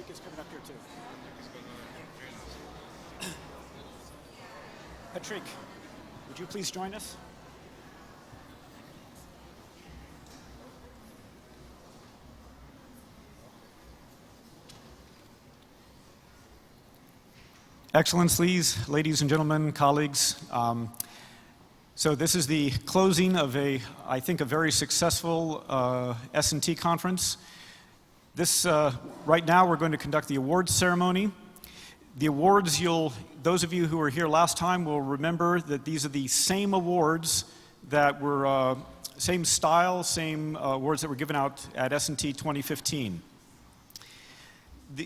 Patrick is coming up here too. Patrick, would you please join us? Excellencies, ladies and gentlemen, colleagues. So this is the closing of I think, a very successful SnT conference. Right now we're going to conduct the awards ceremony. The awards, those of you who were here last time will remember that these are the same awards that were, same style, same awards that were given out at SnT 2015.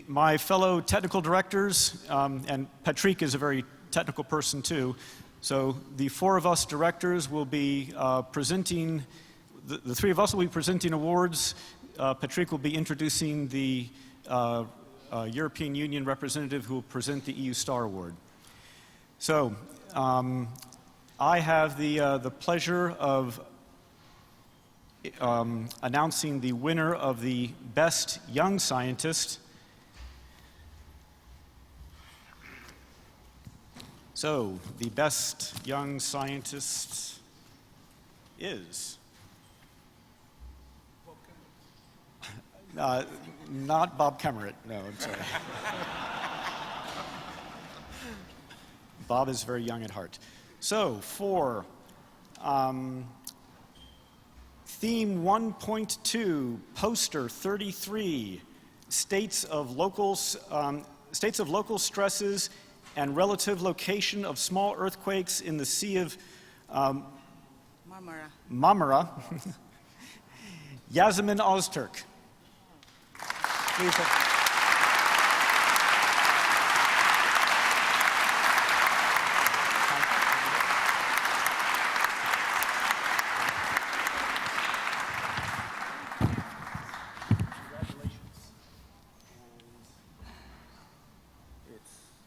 My fellow technical directors, and Patrick is a very technical person too, so the four of us directors will be presenting, the three of us will be presenting awards. Patrick will be introducing the European Union representative who will present the EU Star Award. So, I have the pleasure of announcing the winner of the Best Young Scientist. So, the Best Young Scientist is... not Bob Kemmerich, no, I'm sorry. Bob is very young at heart. So, for theme 1.2, poster 33, states of local stresses and relative location of small earthquakes in the Sea of Marmara, Yasemin Ozturk. Please.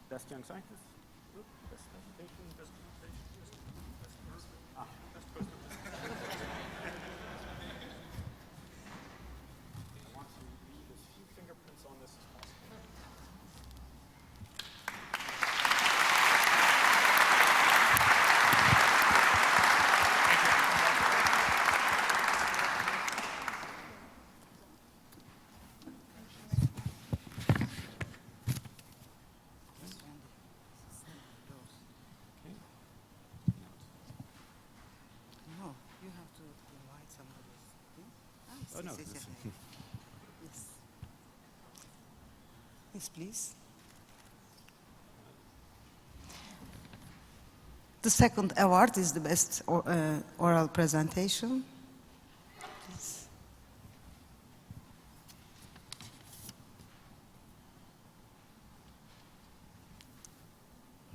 Best Young Scientist? Best presentation, best presentation, best poster. I want to leave as few fingerprints on this as possible. Oh, no. Yes, please. The second award is the best oral presentation. Please.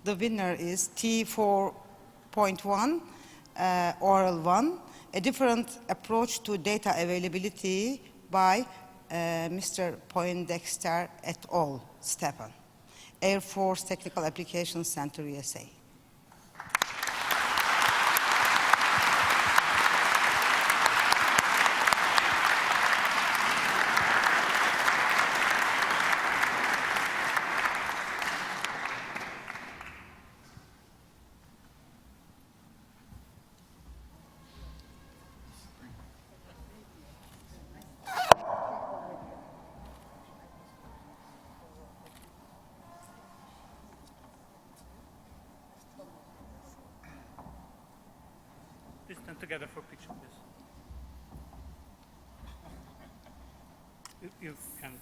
The winner is T4.1, oral 1. A different approach to data availability by Mr. Poindexter et al., Stephen, Air Force Technical Applications Center, USA. Please stand together for a picture, please. You can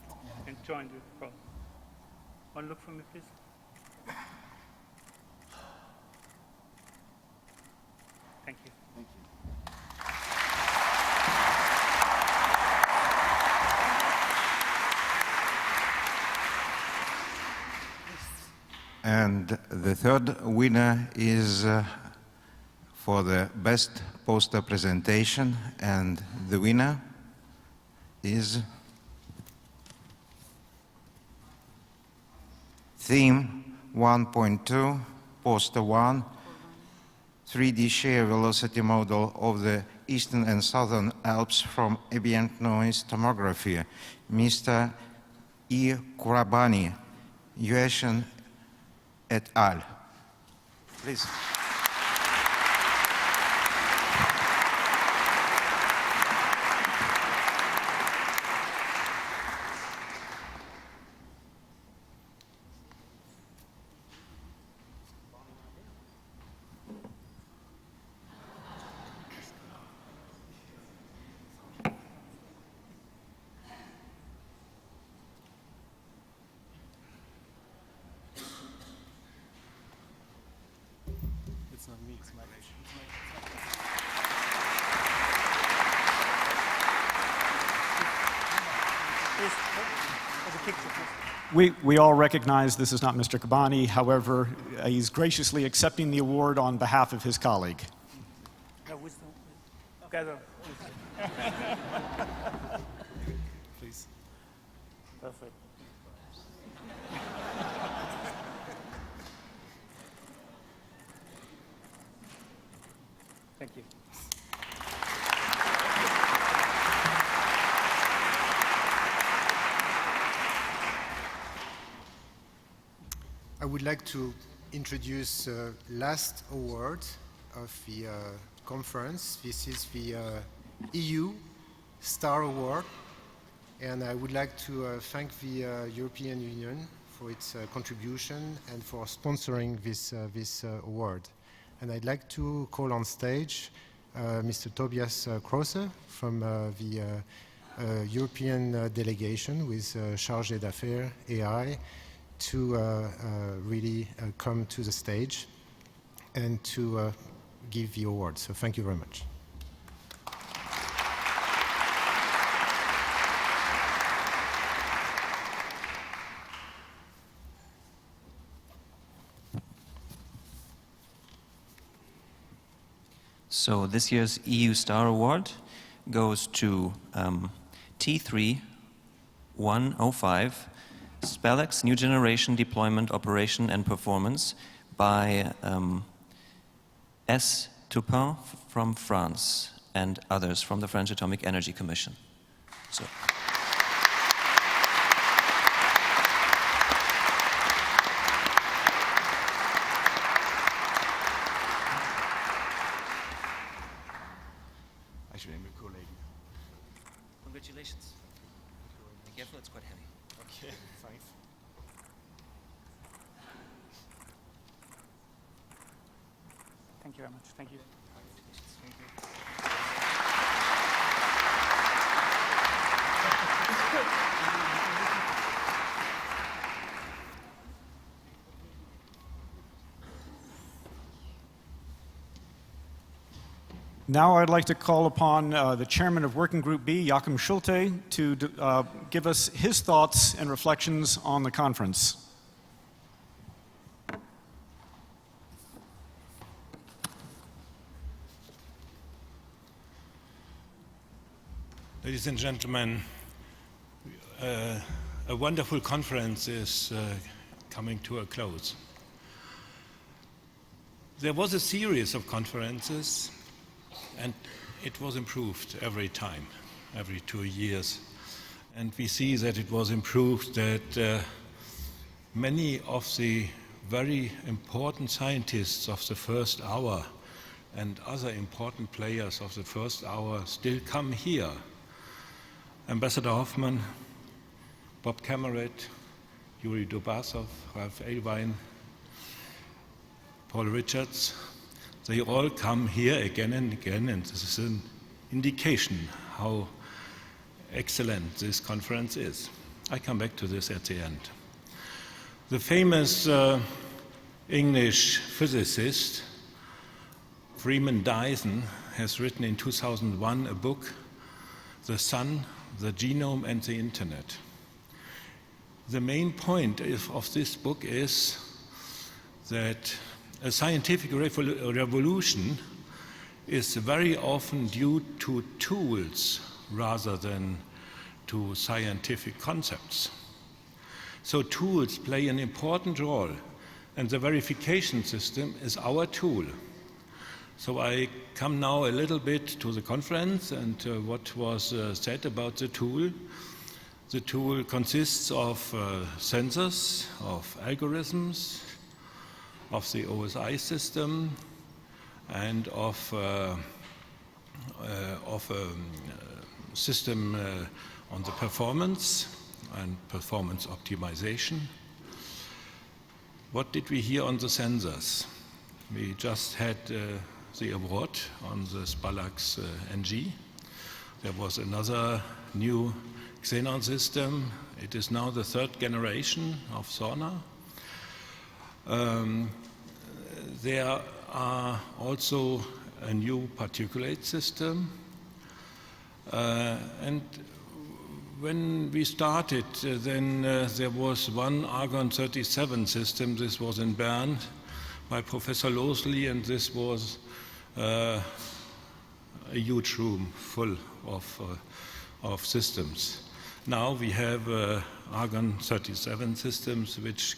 join the crowd. One look for me, please. Thank you. Thank you. And the third winner is for the best poster presentation, and the winner is theme 1.2, poster 1, 3D shear velocity model of the Eastern and Southern Alps from ambient noise tomography, Mr. E. Kurabani, Yueshan et al. Please. It's not me, it's my We all recognize this is not Mr. Kabani. However, he's graciously accepting the award on behalf of his colleague. Gather. please. Perfect. Thank you. I would like to introduce last award of the conference. This is the EU Star Award, and I would like to thank the European Union for its contribution and for sponsoring this award. And I'd like to call on stage Mr. Tobias Krause from the European delegation with Chargé d'Affaires AI to really come to the stage and to give the award. So thank you very much. So this year's EU Star Award goes to T3105, Spellex New Generation Deployment Operation and Performance by S. Toupin from France and others from the French Atomic Energy Commission. So. Congratulations. Be careful, it's quite heavy. Okay, thanks. Thank you very much. Thank you. Now I'd like to call upon the chairman of Working Group B, Joachim Schulte, to give us his thoughts and reflections on the conference. Ladies and gentlemen, a wonderful conference is coming to a close. There was a series of conferences, and it was improved every time, every 2 years. And we see that it was improved, that many of the very important scientists of the first hour and other important players of the first hour still come here. Ambassador Hoffman, Bob Cameron, Yuri Dubasov, Ralph Elwein, Paul Richards, they all come here again and again, and this is an indication how excellent this conference is. I come back to this at the end. The famous English physicist Freeman Dyson has written in 2001 a book, The Sun, the Genome and the Internet. The main point of this book is that a scientific revolution is very often due to tools rather than to scientific concepts. So tools play an important role, and the verification system is our tool. So I come now a little bit to the conference and what was said about the tool. The tool consists of sensors, of algorithms, of the OSI system, and of a system on the performance and performance optimization. What did we hear on the sensors? We just had the award on the Spalax NG. There was another new Xenon system. It is now the third generation of Sorna. There are also a new particulate system. And when we started, then there was one argon-37 system. This was in Bern by Professor Losley, and this was a huge room full of systems. Now we have argon-37 systems which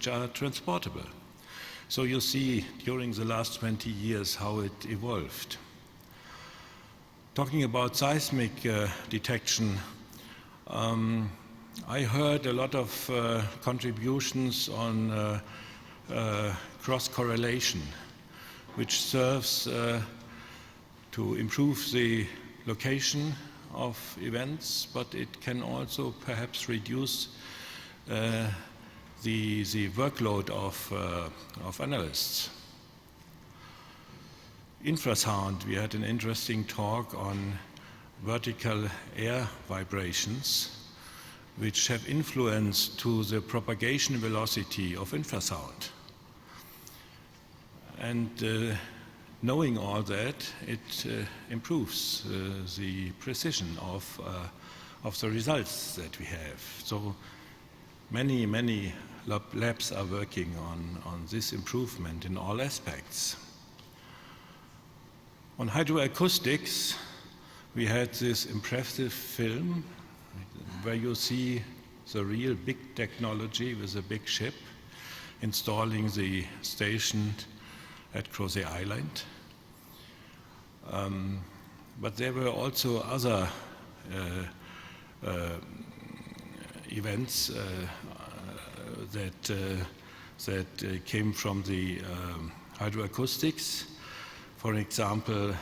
are transportable. So you see during the last 20 years how it evolved. Talking about seismic detection, I heard a lot of contributions on cross-correlation, which serves to improve the location of events, but it can also perhaps reduce the workload of analysts. Infrasound, we had an interesting talk on vertical air vibrations, which have influence to the propagation velocity of infrasound. And knowing all that, it improves the precision of the results that we have. So many labs are working on this improvement in all aspects. On hydroacoustics, we had this impressive film where you see the real big technology with a big ship installing the station at Crozet Island. But there were also other events that came from the hydroacoustics. For example,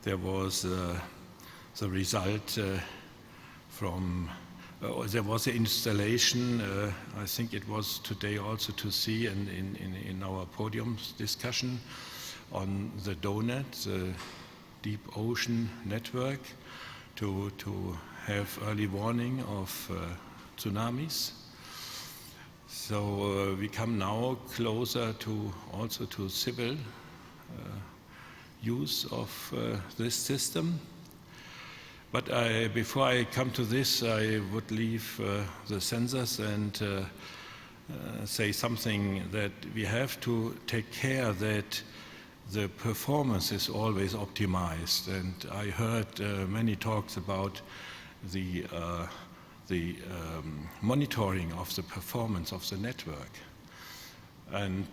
there was the result there was an installation, I think it was today also to see in our podium discussion on the DONET, the Deep Ocean Network, to have early warning of tsunamis. So we come now closer also to civil use of this system. But before I come to this, I would leave the sensors and say something that we have to take care that the performance is always optimized. And I heard many talks about the monitoring of the performance of the network. And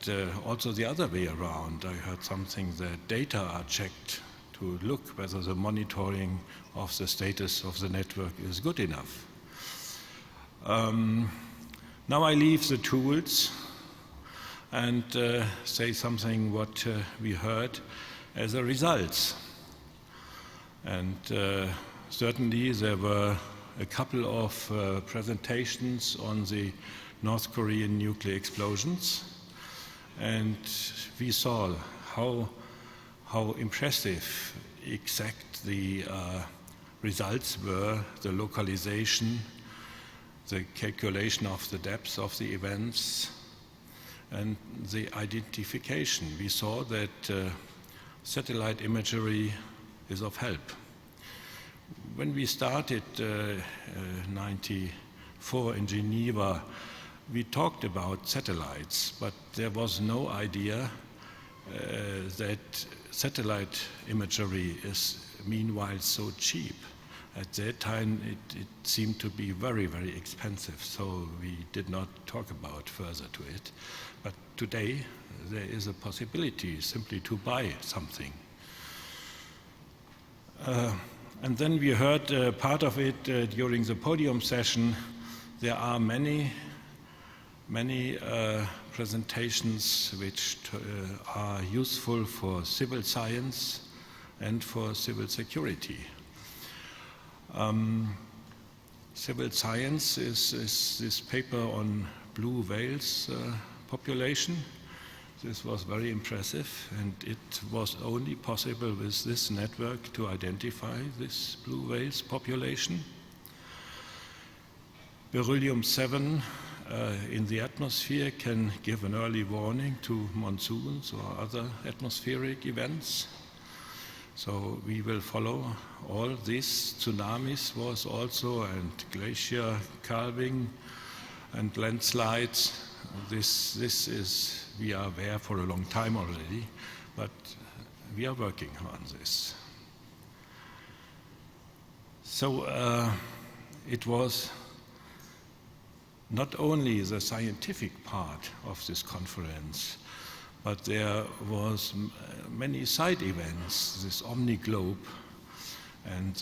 also the other way around, I heard something that data are checked to look whether the monitoring of the status of the network is good enough. Now I leave the tools and say something what we heard as a result. And certainly there were a couple of presentations on the North Korean nuclear explosions, and we saw how impressive exact the results were, the localization, the calculation of the depth of the events, and the identification. We saw that satellite imagery is of help. When we started 1994 in Geneva, we talked about satellites, but there was no idea that satellite imagery is meanwhile so cheap. At that time it seemed to be very, very expensive, so we did not talk about further to it. But today there is a possibility simply to buy something. And then we heard part of it during the podium session. There are many presentations which are useful for civil science and for civil security. Civil science is this paper on blue whales population. This was very impressive, and it was only possible with this network to identify this blue whales population. Beryllium-7 in the atmosphere can give an early warning to monsoons or other atmospheric events. So we will follow all this. Tsunamis was also, and glacier calving and landslides. This is, we are aware for a long time already, but we are working on this. So it was not only the scientific part of this conference, but there was many side events, this Omni-Globe and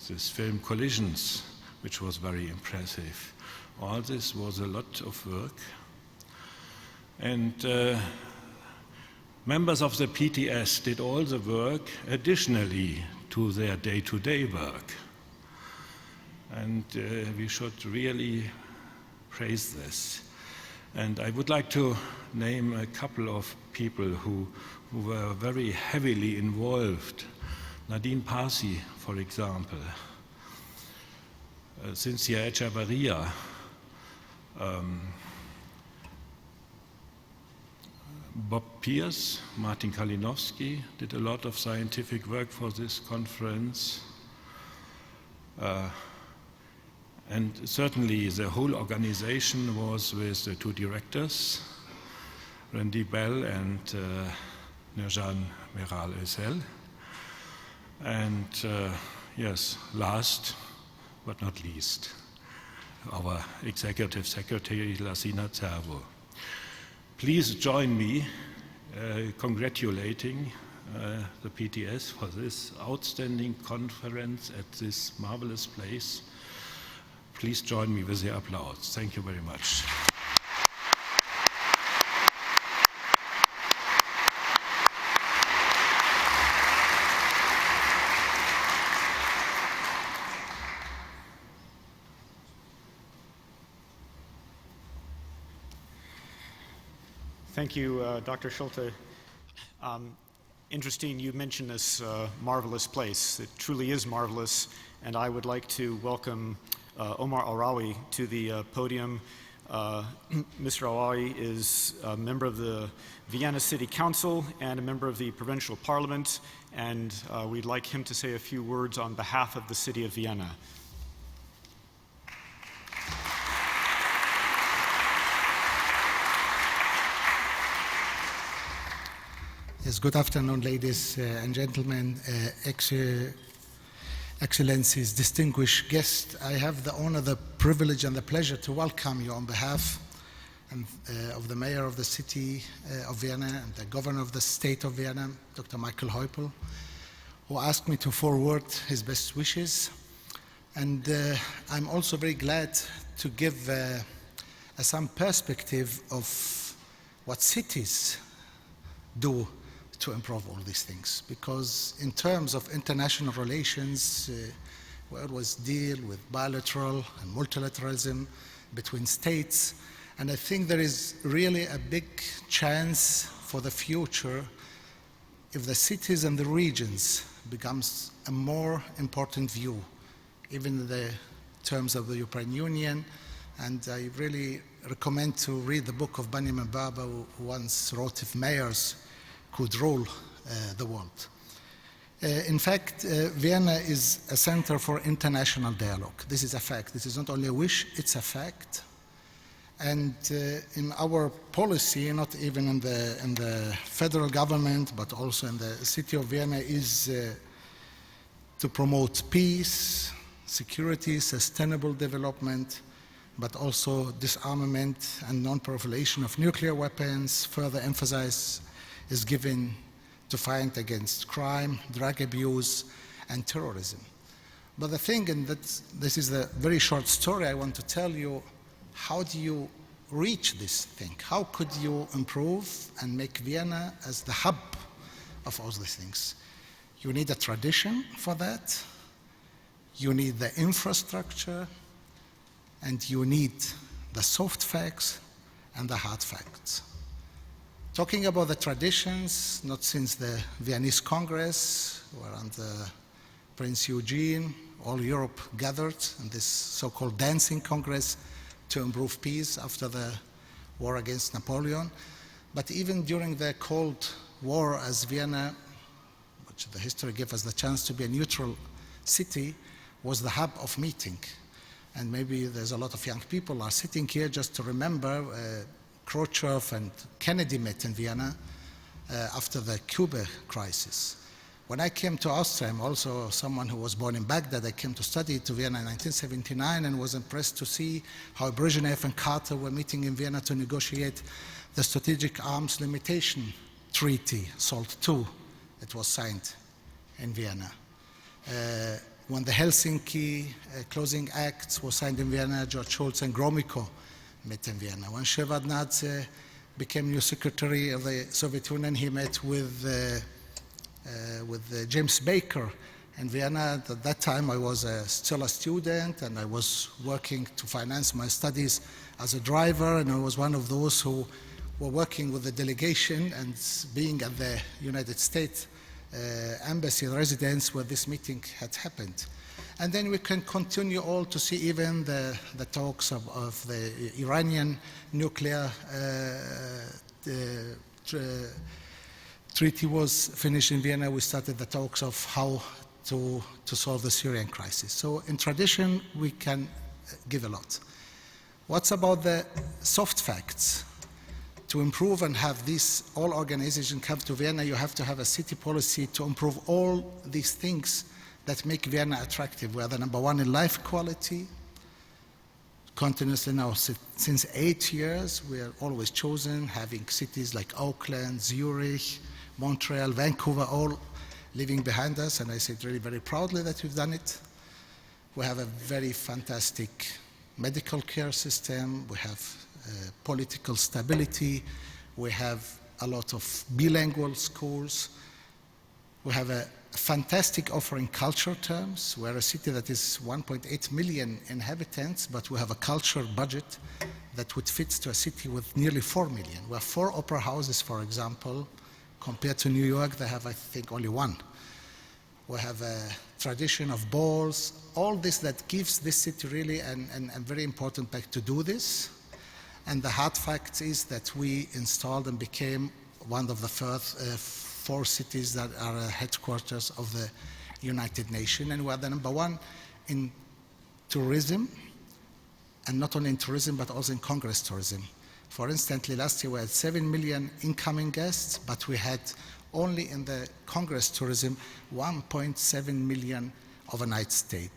this film Collisions, which was very impressive. All this was a lot of work. And members of the PTS did all the work additionally to their day-to-day work. And we should really praise this. And I would like to name a couple of people who were very heavily involved. Nadine Parsi, for example. Cynthia Echevarria. Bob Pierce, Martin Kalinowski did a lot of scientific work for this conference. And certainly the whole organization was with the two directors, Randy Bell and Nurjan Meral Esel. And yes, last but not least, our executive secretary, Lassina Zervo. Please join me congratulating the PTS for this outstanding conference at this marvelous place. Please join me with the applause. Thank you very much. Thank you, Dr. Schulte. Interesting you mentioned this marvelous place. It truly is marvelous, and I would like to welcome Omar Arawi to the podium. Mr. Arawi is a member of the Vienna City Council and a member of the Provincial Parliament, and we'd like him to say a few words on behalf of the city of Vienna. Yes, good afternoon, ladies and gentlemen, Excellencies, distinguished guests. I have the honor, the privilege, and the pleasure to welcome you on behalf of the mayor of the city of Vienna and the governor of the state of Vienna, Dr. Michael Heupel, who asked me to forward his best wishes. And I'm also very glad to give some perspective of what cities do to improve all these things, because in terms of international relations, we always deal with bilateral and multilateralism between states, and I think there is really a big chance for the future if the cities and the regions becomes a more important view, even in the terms of the European Union. And I really recommend to read the book of Benjamin Baba, who once wrote "If Mayors Could Rule the World." In fact, Vienna is a center for international dialogue. This is a fact. This is not only a wish, it's a fact. And in our policy, not even in the federal government, but also in the city of Vienna, is to promote peace, security, sustainable development, but also disarmament and non-proliferation of nuclear weapons. Further emphasis is given to fight against crime, drug abuse, and terrorism. But the thing, and this is the very short story I want to tell you, how do you reach this thing? How could you improve and make Vienna as the hub of all these things? You need a tradition for that, you need the infrastructure, and you need the soft facts and the hard facts. Talking about the traditions, not since the Viennese Congress, where under Prince Eugene, all Europe gathered in this so-called dancing congress to improve peace after the war against Napoleon. But even during the Cold War, as Vienna, which the history gave us the chance to be a neutral city, was the hub of meeting. And maybe there's a lot of young people are sitting here just to remember Khrushchev and Kennedy met in Vienna after the Cuba crisis. When I came to Austria, I'm also someone who was born in Baghdad. I came to study to Vienna in 1979 and was impressed to see how Brezhnev and Carter were meeting in Vienna to negotiate the Strategic Arms Limitation Treaty, SALT II. It was signed in Vienna. When the Helsinki Closing Acts was signed in Vienna, George Shultz and Gromyko met in Vienna. When Shevardnadze became new secretary of the Soviet Union, he met with James Baker in Vienna. At that time, I was still a student, and I was working to finance my studies as a driver, and I was one of those who were working with the delegation and being at the United States embassy residence where this meeting had happened. And then we can continue all to see even the talks of the Iranian nuclear treaty was finished in Vienna. We started the talks of how to solve the Syrian crisis. So in tradition, we can give a lot. What's about the soft facts? To improve and have these all organizations come to Vienna, you have to have a city policy to improve all these things that make Vienna attractive. We are the #1 in life quality. Continuously now, since 8 years, we are always chosen, having cities like Auckland, Zurich, Montreal, Vancouver, all leaving behind us, and I say it really very proudly that we've done it. We have a very fantastic medical care system, we have political stability, we have a lot of bilingual schools, we have a fantastic offer in culture terms. We're a city that is 1.8 million inhabitants, but we have a culture budget that would fit to a city with nearly 4 million. We have 4 opera houses, for example. Compared to New York, they have, I think, only 1. We have a tradition of balls, all this that gives this city really a very important back to do this. And the hard fact is that we installed and became one of the first 4 cities that are headquarters of the United Nations, and we're the #1 in tourism, and not only in tourism, but also in Congress tourism. For instance, last year we had 7 million incoming guests, but we had only in the Congress tourism 1.7 million overnight stay.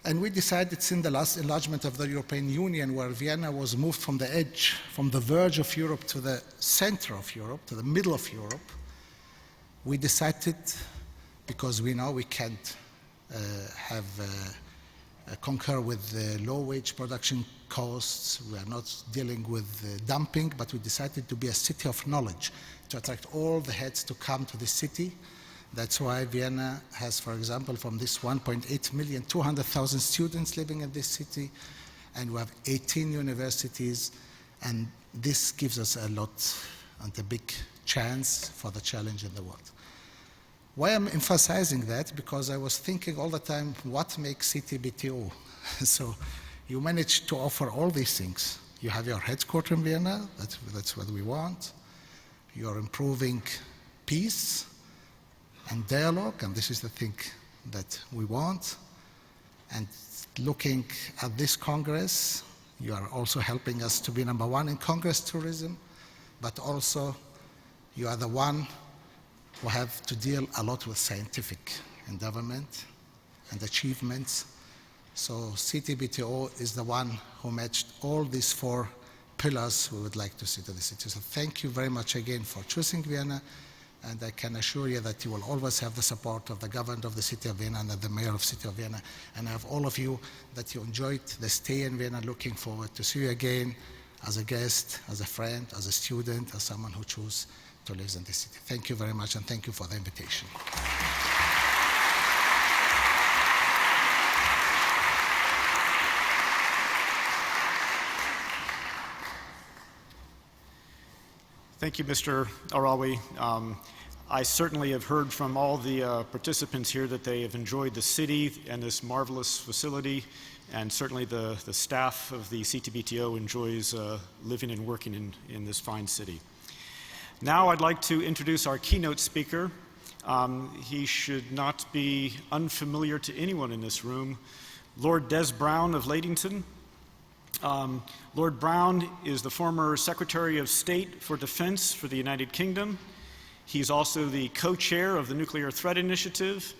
And we decided since the last enlargement of the European Union, where Vienna was moved from the edge, from the verge of Europe to the center of Europe, to the middle of Europe, we decided, because we know we can't concur with the low wage production costs, we are not dealing with dumping, but we decided to be a city of knowledge, to attract all the heads to come to this city. That's why Vienna has, for example, from this 1.8 million, 200,000 students living in this city, and we have 18 universities, and this gives us a lot and a big chance for the challenge in the world. Why I'm emphasizing that? Because I was thinking all the time, what makes city BTO? So you manage to offer all these things. You have your headquarters in Vienna, that's what we want. You're improving peace and dialogue, and this is the thing that we want. And looking at this Congress, you are also helping us to be #1 in Congress tourism, but also you are the one who have to deal a lot with scientific endowment and achievements. So CTBTO is the one who matched all these 4 pillars we would like to see to the city. So thank you very much again for choosing Vienna, and I can assure you that you will always have the support of the governor of the city of Vienna and the mayor of the city of Vienna, and I have all of you that you enjoyed the stay in Vienna. Looking forward to see you again as a guest, as a friend, as a student, as someone who chose to live in this city. Thank you very much, and thank you for the invitation. Thank you, Mr. Arawi. I certainly have heard from all the participants here that they have enjoyed the city and this marvelous facility, and certainly the staff of the CTBTO enjoys living and working in this fine city. Now I'd like to introduce our keynote speaker. He should not be unfamiliar to anyone in this room, Lord Des Brown of Ladington. Lord Brown is the former Secretary of State for Defense for the United Kingdom. He's also the co-chair of the Nuclear Threat Initiative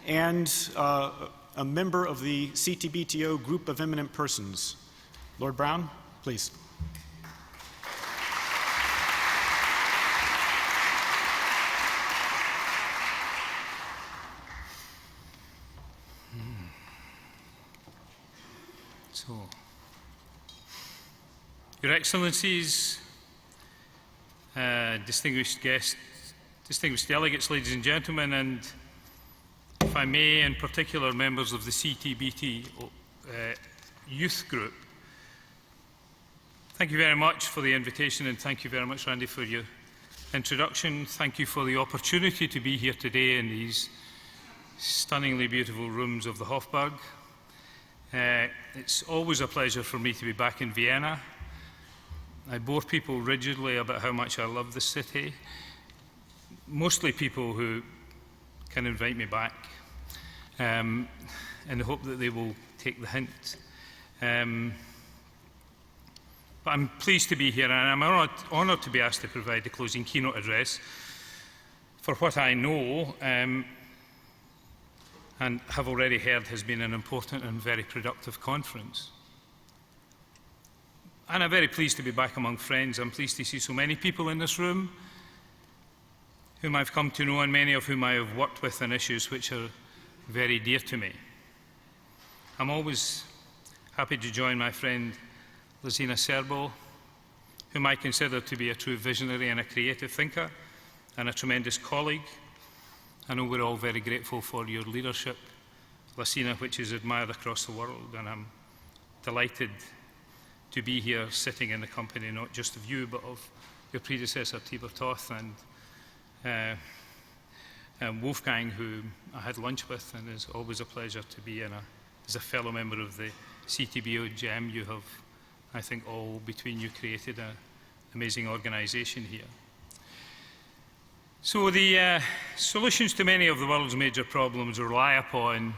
and a member of the CTBTO Group of Eminent Persons. Lord Brown, please. Your Excellencies, distinguished guests, distinguished delegates, ladies and gentlemen, and if I may, in particular, members of the CTBT youth group, thank you very much for the invitation, and thank you very much, Randy, for your introduction. Thank you for the opportunity to be here today in these stunningly beautiful rooms of the Hofburg. It's always a pleasure for me to be back in Vienna. I bore people rigidly about how much I love the city, mostly people who can invite me back, in the hope that they will take the hint. But I'm pleased to be here, and I'm honoured to be asked to provide the closing keynote address for what I know and have already heard has been an important and very productive conference. And I'm very pleased to be back among friends. I'm pleased to see so many people in this room whom I've come to know, and many of whom I have worked with on issues which are very dear to me. I'm always happy to join my friend Lazina Serbo, whom I consider to be a true visionary and a creative thinker and a tremendous colleague. I know we're all very grateful for your leadership, Lazina, which is admired across the world, and I'm delighted to be here sitting in the company not just of you, but of your predecessor, Tibor Toth, and Wolfgang, who I had lunch with, and it's always a pleasure to be as a fellow member of the CTBO GEM. You have, I think, all between you created an amazing organisation here. So the solutions to many of the world's major problems rely upon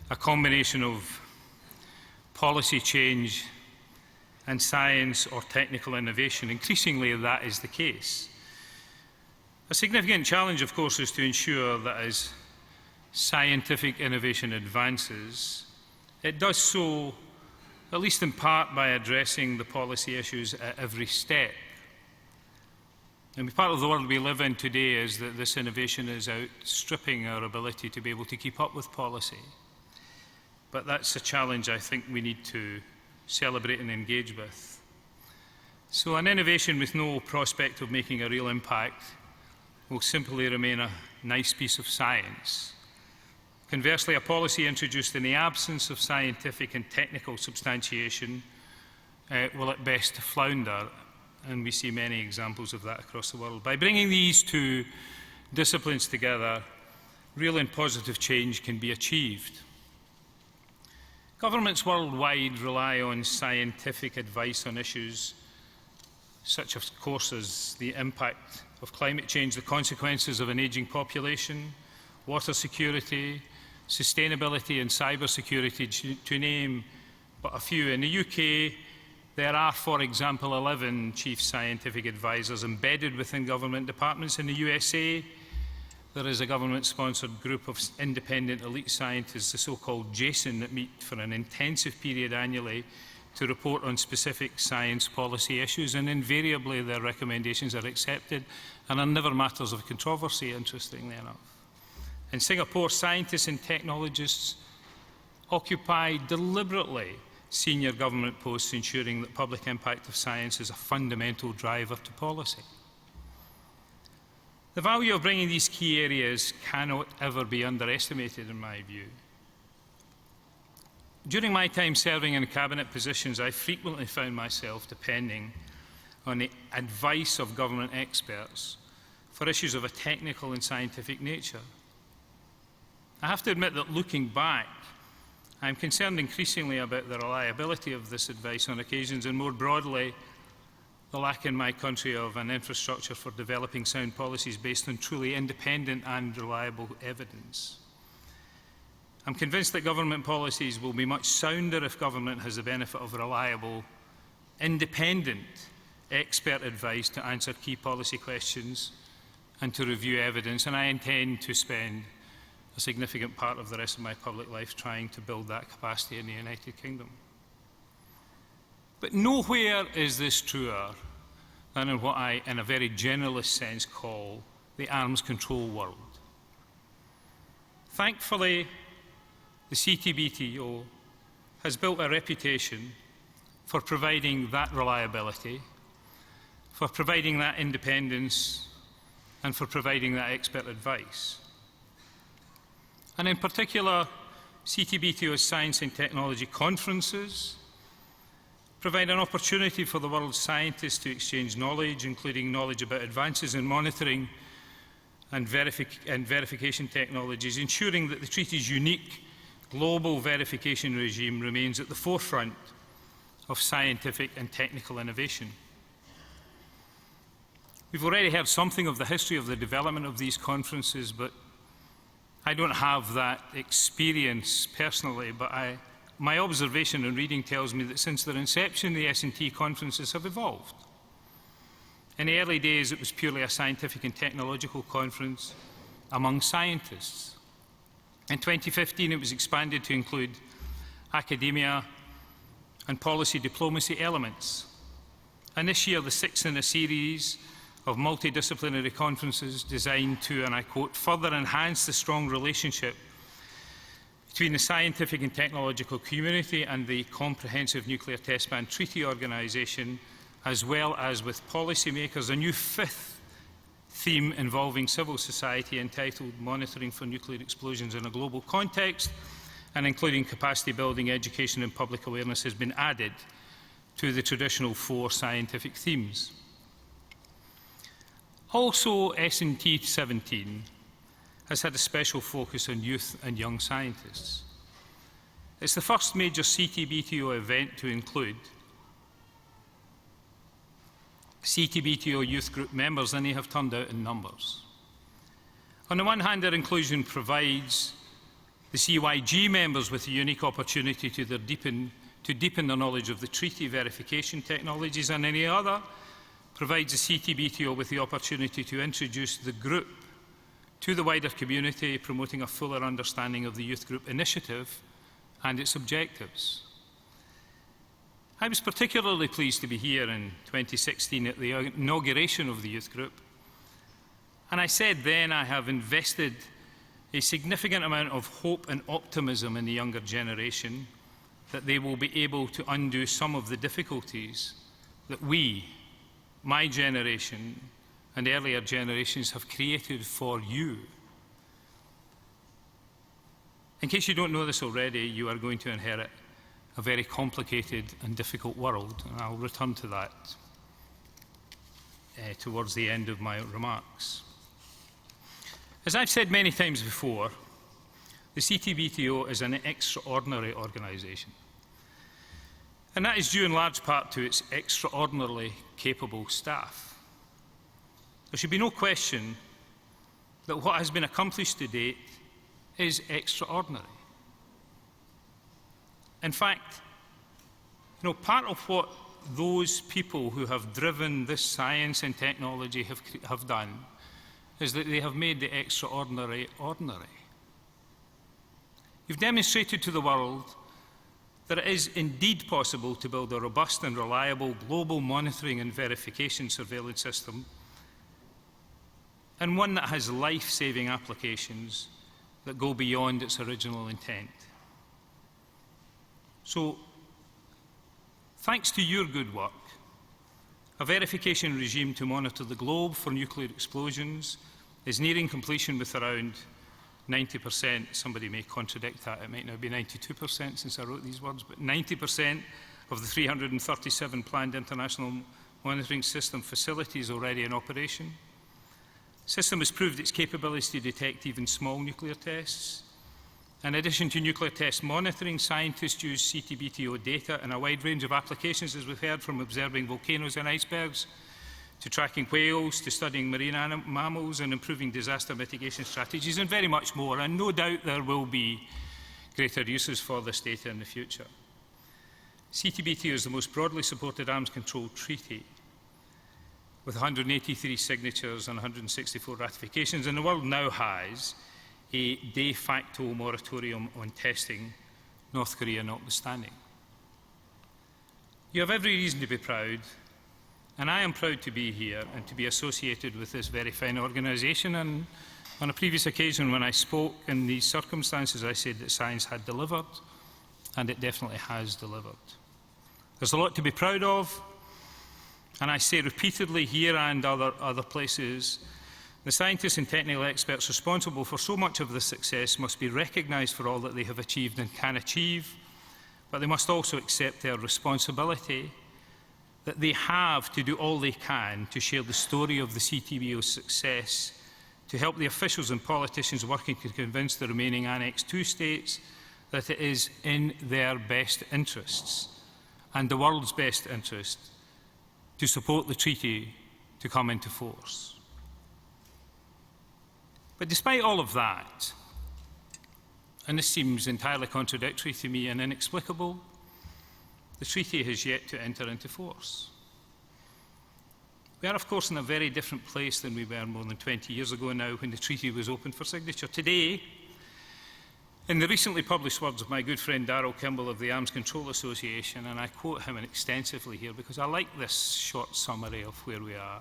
a combination of policy change and science or technical innovation. Increasingly, that is the case. A significant challenge, of course, is to ensure that as scientific innovation advances, it does so, at least in part, by addressing the policy issues at every step. And part of the world we live in today is that this innovation is outstripping our ability to be able to keep up with policy. But that's a challenge I think we need to celebrate and engage with. So an innovation with no prospect of making a real impact will simply remain a nice piece of science. Conversely, a policy introduced in the absence of scientific and technical substantiation will at best flounder, and we see many examples of that across the world. By bringing these two disciplines together, real and positive change can be achieved. Governments worldwide rely on scientific advice on issues such, of course, as the impact of climate change, the consequences of an ageing population, water security, sustainability and cybersecurity, to name but a few. In the UK, there are, for example, 11 chief scientific advisors embedded within government departments. In the USA, there is a government-sponsored group of independent elite scientists, the so-called JASON, that meet for an intensive period annually to report on specific science policy issues, and invariably their recommendations are accepted and are never matters of controversy, interestingly enough. In Singapore, scientists and technologists occupy deliberately senior government posts, ensuring that public impact of science is a fundamental driver to policy. The value of bringing these key areas cannot ever be underestimated, in my view. During my time serving in cabinet positions, I frequently found myself depending on the advice of government experts for issues of a technical and scientific nature. I have to admit that looking back, I'm concerned increasingly about the reliability of this advice on occasions, and more broadly, the lack in my country of an infrastructure for developing sound policies based on truly independent and reliable evidence. I'm convinced that government policies will be much sounder if government has the benefit of reliable, independent expert advice to answer key policy questions and to review evidence, and I intend to spend a significant part of the rest of my public life trying to build that capacity in the United Kingdom. But nowhere is this truer than in what I, in a very generalist sense, call the arms control world. Thankfully, the CTBTO has built a reputation for providing that reliability, for providing that independence, and for providing that expert advice. And in particular, CTBTO's science and technology conferences provide an opportunity for the world's scientists to exchange knowledge, including knowledge about advances in monitoring and verification technologies, ensuring that the treaty's unique global verification regime remains at the forefront of scientific and technical innovation. We've already heard something of the history of the development of these conferences, but I don't have that experience personally, but my observation and reading tells me that since their inception, the SnT conferences have evolved. In the early days, it was purely a scientific and technological conference among scientists. In 2015, it was expanded to include academia and policy diplomacy elements. And this year, the sixth in a series of multidisciplinary conferences designed to, and I quote, further enhance the strong relationship between the scientific and technological community and the Comprehensive Nuclear Test Ban Treaty Organisation, as well as with policymakers, a new fifth theme involving civil society entitled Monitoring for Nuclear Explosions in a Global Context, and including capacity building, education and public awareness, has been added to the traditional 4 scientific themes. Also, SnT 17 has had a special focus on youth and young scientists. It's the first major CTBTO event to include CTBTO youth group members, and they have turned out in numbers. On the one hand, their inclusion provides the CYG members with a unique opportunity to deepen their knowledge of the treaty verification technologies, and on the other, provides the CTBTO with the opportunity to introduce the group to the wider community, promoting a fuller understanding of the youth group initiative and its objectives. I was particularly pleased to be here in 2016 at the inauguration of the youth group, and I said then I have invested a significant amount of hope and optimism in the younger generation that they will be able to undo some of the difficulties that we, my generation, and earlier generations have created for you. In case you don't know this already, you are going to inherit a very complicated and difficult world, and I'll return to that towards the end of my remarks. As I've said many times before, the CTBTO is an extraordinary organisation, and that is due in large part to its extraordinarily capable staff. There should be no question that what has been accomplished to date is extraordinary. In fact, part of what those people who have driven this science and technology have done is that they have made the extraordinary ordinary. You've demonstrated to the world that it is indeed possible to build a robust and reliable global monitoring and verification surveillance system, and one that has life-saving applications that go beyond its original intent. So, thanks to your good work, a verification regime to monitor the globe for nuclear explosions is nearing completion with around 90%. Somebody may contradict that. It might now be 92% since I wrote these words, but 90% of the 337 planned international monitoring system facilities already in operation. The system has proved its capability to detect even small nuclear tests. In addition to nuclear test monitoring, scientists use CTBTO data in a wide range of applications, as we've heard, from observing volcanoes and icebergs, to tracking whales, to studying marine mammals and improving disaster mitigation strategies, and very much more. And no doubt there will be greater uses for this data in the future. CTBTO is the most broadly supported arms control treaty, with 183 signatures and 164 ratifications, and the world now has a de facto moratorium on testing, North Korea notwithstanding. You have every reason to be proud, and I am proud to be here and to be associated with this very fine organisation. And on a previous occasion when I spoke in these circumstances, I said that science had delivered, and it definitely has delivered. There's a lot to be proud of, and I say repeatedly here and other places, the scientists and technical experts responsible for so much of this success must be recognised for all that they have achieved and can achieve, but they must also accept their responsibility that they have to do all they can to share the story of the CTBO's success, to help the officials and politicians working to convince the remaining Annex II states that it is in their best interests and the world's best interest to support the treaty to come into force. But despite all of that, and this seems entirely contradictory to me and inexplicable, the treaty has yet to enter into force. We are, of course, in a very different place than we were more than 20 years ago now when the treaty was opened for signature. Today, in the recently published words of my good friend Darrell Kimball of the Arms Control Association, and I quote him extensively here because I like this short summary of where we are.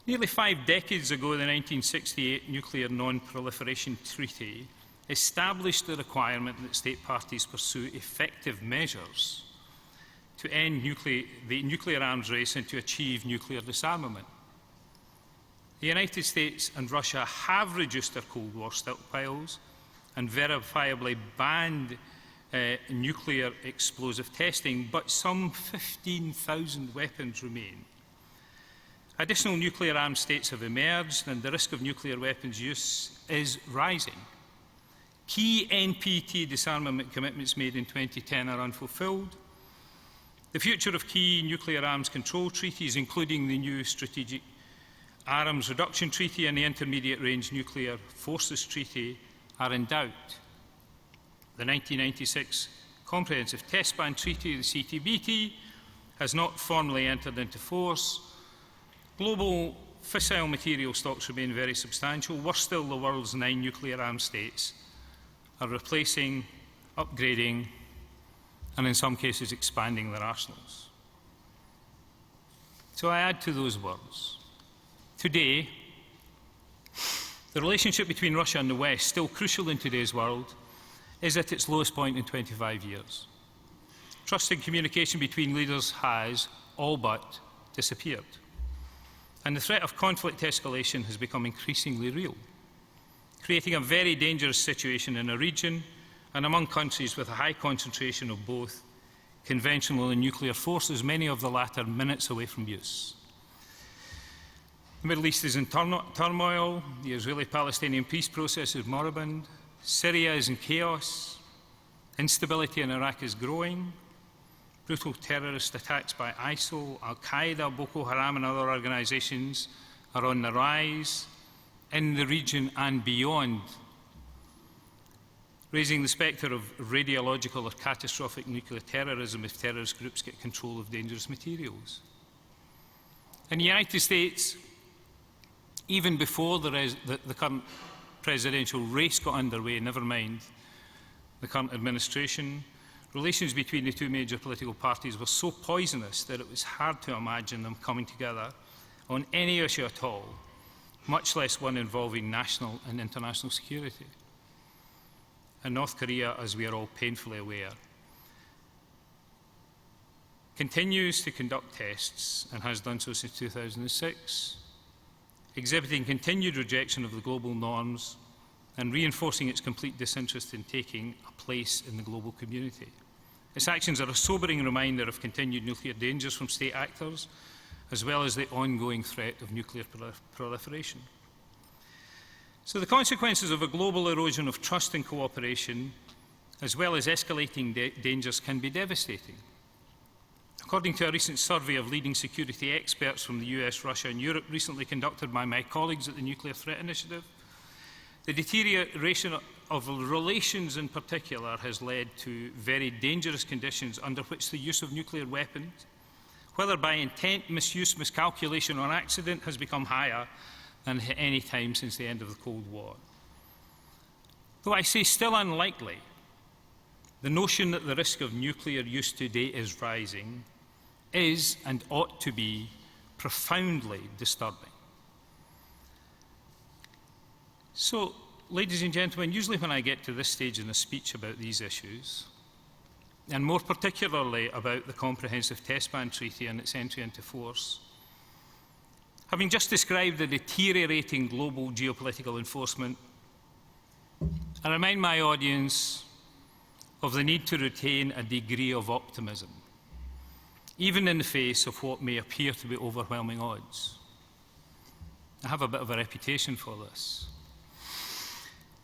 Nearly 5 decades ago, the 1968 Nuclear Non-Proliferation Treaty established the requirement that state parties pursue effective measures to end the nuclear arms race and to achieve nuclear disarmament. The United States and Russia have reduced their Cold War stockpiles and verifiably banned nuclear explosive testing, but some 15,000 weapons remain. Additional nuclear armed states have emerged, and the risk of nuclear weapons use is rising. Key NPT disarmament commitments made in 2010 are unfulfilled. The future of key nuclear arms control treaties, including the new Strategic Arms Reduction Treaty and the Intermediate Range Nuclear Forces Treaty, are in doubt. The 1996 Comprehensive Test Ban Treaty, the CTBT, has not formally entered into force. Global fissile material stocks remain very substantial. Worse still, the world's 9 nuclear armed states are replacing, upgrading, and in some cases expanding their arsenals. So I add to those words. Today, the relationship between Russia and the West, still crucial in today's world, is at its lowest point in 25 years. Trust and communication between leaders has all but disappeared. And the threat of conflict escalation has become increasingly real, creating a very dangerous situation in a region and among countries with a high concentration of both conventional and nuclear forces, many of the latter minutes away from use. The Middle East is in turmoil, the Israeli-Palestinian peace process is moribund, Syria is in chaos, instability in Iraq is growing, brutal terrorist attacks by ISIL, Al-Qaeda, Boko Haram and other organisations are on the rise in the region and beyond, raising the spectre of radiological or catastrophic nuclear terrorism if terrorist groups get control of dangerous materials. In the United States, even before the current presidential race got underway, never mind the current administration, relations between the two major political parties were so poisonous that it was hard to imagine them coming together on any issue at all, much less one involving national and international security. And North Korea, as we are all painfully aware, continues to conduct tests and has done so since 2006, exhibiting continued rejection of the global norms and reinforcing its complete disinterest in taking a place in the global community. Its actions are a sobering reminder of continued nuclear dangers from state actors, as well as the ongoing threat of nuclear proliferation. So the consequences of a global erosion of trust and cooperation, as well as escalating dangers, can be devastating. According to a recent survey of leading security experts from the US, Russia and Europe, recently conducted by my colleagues at the Nuclear Threat Initiative, the deterioration of relations in particular has led to very dangerous conditions under which the use of nuclear weapons, whether by intent, misuse, miscalculation or accident, has become higher than at any time since the end of the Cold War. Though I say still unlikely, the notion that the risk of nuclear use today is rising is and ought to be profoundly disturbing. So, ladies and gentlemen, usually when I get to this stage in a speech about these issues, and more particularly about the Comprehensive Test Ban Treaty and its entry into force, having just described the deteriorating global geopolitical enforcement, I remind my audience of the need to retain a degree of optimism, even in the face of what may appear to be overwhelming odds. I have a bit of a reputation for this.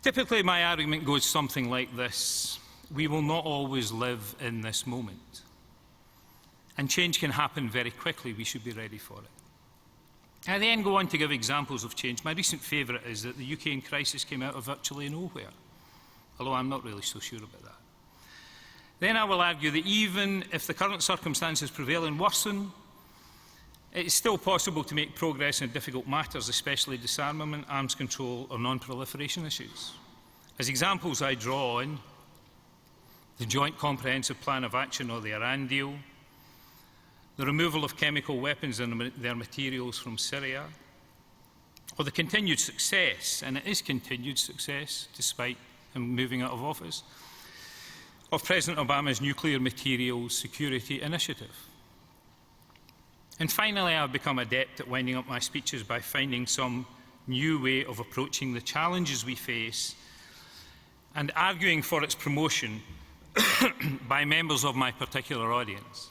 Typically, my argument goes something like this: we will not always live in this moment, and change can happen very quickly. We should be ready for it. I then go on to give examples of change. My recent favourite is that the Ukraine crisis came out of virtually nowhere, although I'm not really so sure about that. Then I will argue that even if the current circumstances prevail and worsen, it is still possible to make progress in difficult matters, especially disarmament, arms control or non-proliferation issues. As examples, I draw on the Joint Comprehensive Plan of Action, or the Iran deal, the removal of chemical weapons and their materials from Syria, or the continued success, and it is continued success despite him moving out of office, of President Obama's Nuclear Materials Security Initiative. And finally, I've become adept at winding up my speeches by finding some new way of approaching the challenges we face and arguing for its promotion by members of my particular audience.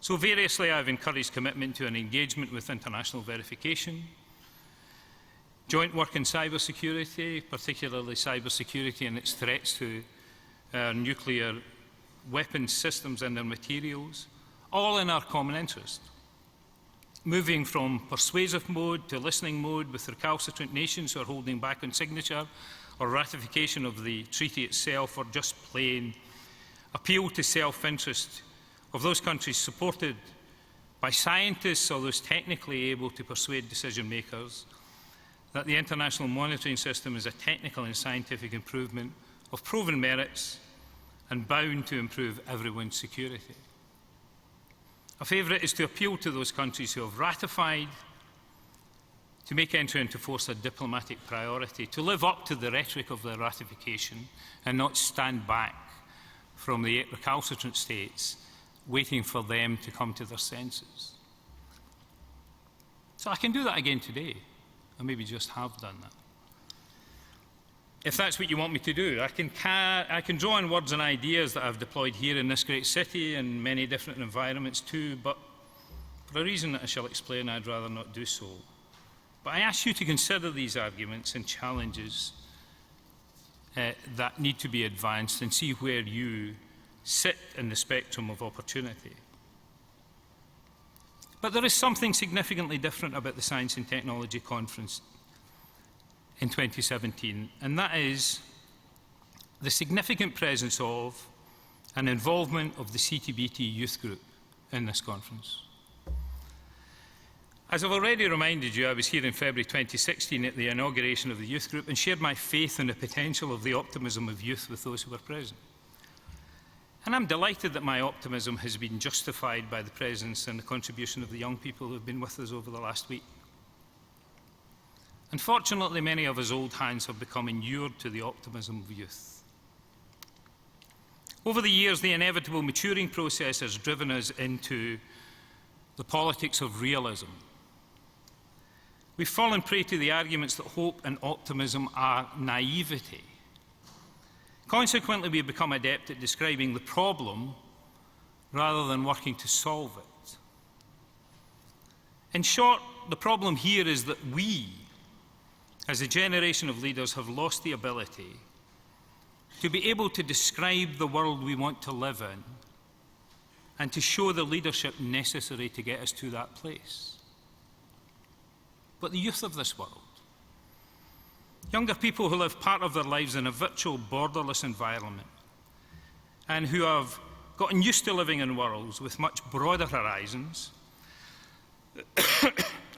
So variously, I've encouraged commitment to an engagement with international verification, joint work in cybersecurity, particularly cybersecurity and its threats to nuclear weapons systems and their materials, all in our common interest. Moving from persuasive mode to listening mode with recalcitrant nations who are holding back on signature or ratification of the treaty itself, or just plain appeal to self-interest of those countries supported by scientists or those technically able to persuade decision makers that the international monitoring system is a technical and scientific improvement of proven merits and bound to improve everyone's security. A favourite is to appeal to those countries who have ratified to make entry into force a diplomatic priority, to live up to the rhetoric of their ratification and not stand back from the recalcitrant states waiting for them to come to their senses. So I can do that again today. I maybe just have done that. If that's what you want me to do, I can draw on words and ideas that I've deployed here in this great city and many different environments too, but for a reason that I shall explain, I'd rather not do so. But I ask you to consider these arguments and challenges that need to be advanced and see where you sit in the spectrum of opportunity. But there is something significantly different about the Science and Technology Conference in 2017, and that is the significant presence of and involvement of the CTBT youth group in this conference. As I've already reminded you, I was here in February 2016 at the inauguration of the youth group and shared my faith in the potential of the optimism of youth with those who were present. And I'm delighted that my optimism has been justified by the presence and the contribution of the young people who have been with us over the last week. Unfortunately, many of us old hands have become inured to the optimism of youth. Over the years, the inevitable maturing process has driven us into the politics of realism. We've fallen prey to the arguments that hope and optimism are naivety. Consequently, we've become adept at describing the problem rather than working to solve it. In short, the problem here is that we, as a generation of leaders, have lost the ability to be able to describe the world we want to live in and to show the leadership necessary to get us to that place. But the youth of this world, younger people who live part of their lives in a virtual borderless environment and who have gotten used to living in worlds with much broader horizons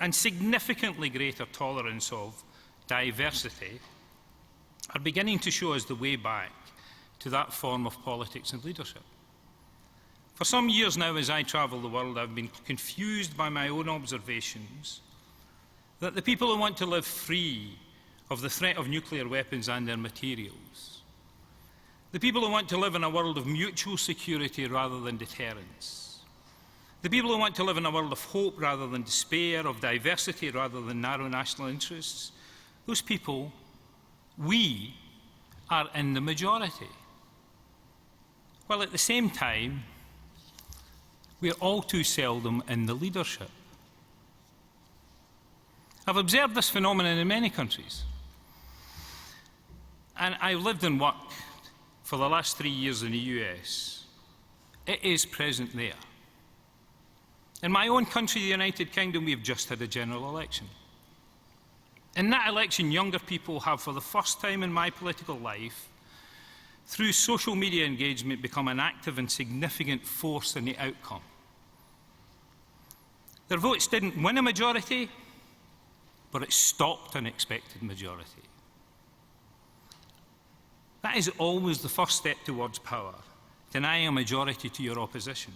and significantly greater tolerance of diversity, are beginning to show us the way back to that form of politics and leadership. For some years now, as I travel the world, I've been confused by my own observations that the people who want to live free of the threat of nuclear weapons and their materials, the people who want to live in a world of mutual security rather than deterrence, the people who want to live in a world of hope rather than despair, of diversity rather than narrow national interests, those people, we, are in the majority. While at the same time, we are all too seldom in the leadership. I've observed this phenomenon in many countries. And I've lived and worked for the last 3 years in the US. It is present there. In my own country, the United Kingdom, we've just had a general election. In that election, younger people have, for the first time in my political life, through social media engagement, become an active and significant force in the outcome. Their votes didn't win a majority, but it stopped an expected majority. That is always the first step towards power, denying a majority to your opposition.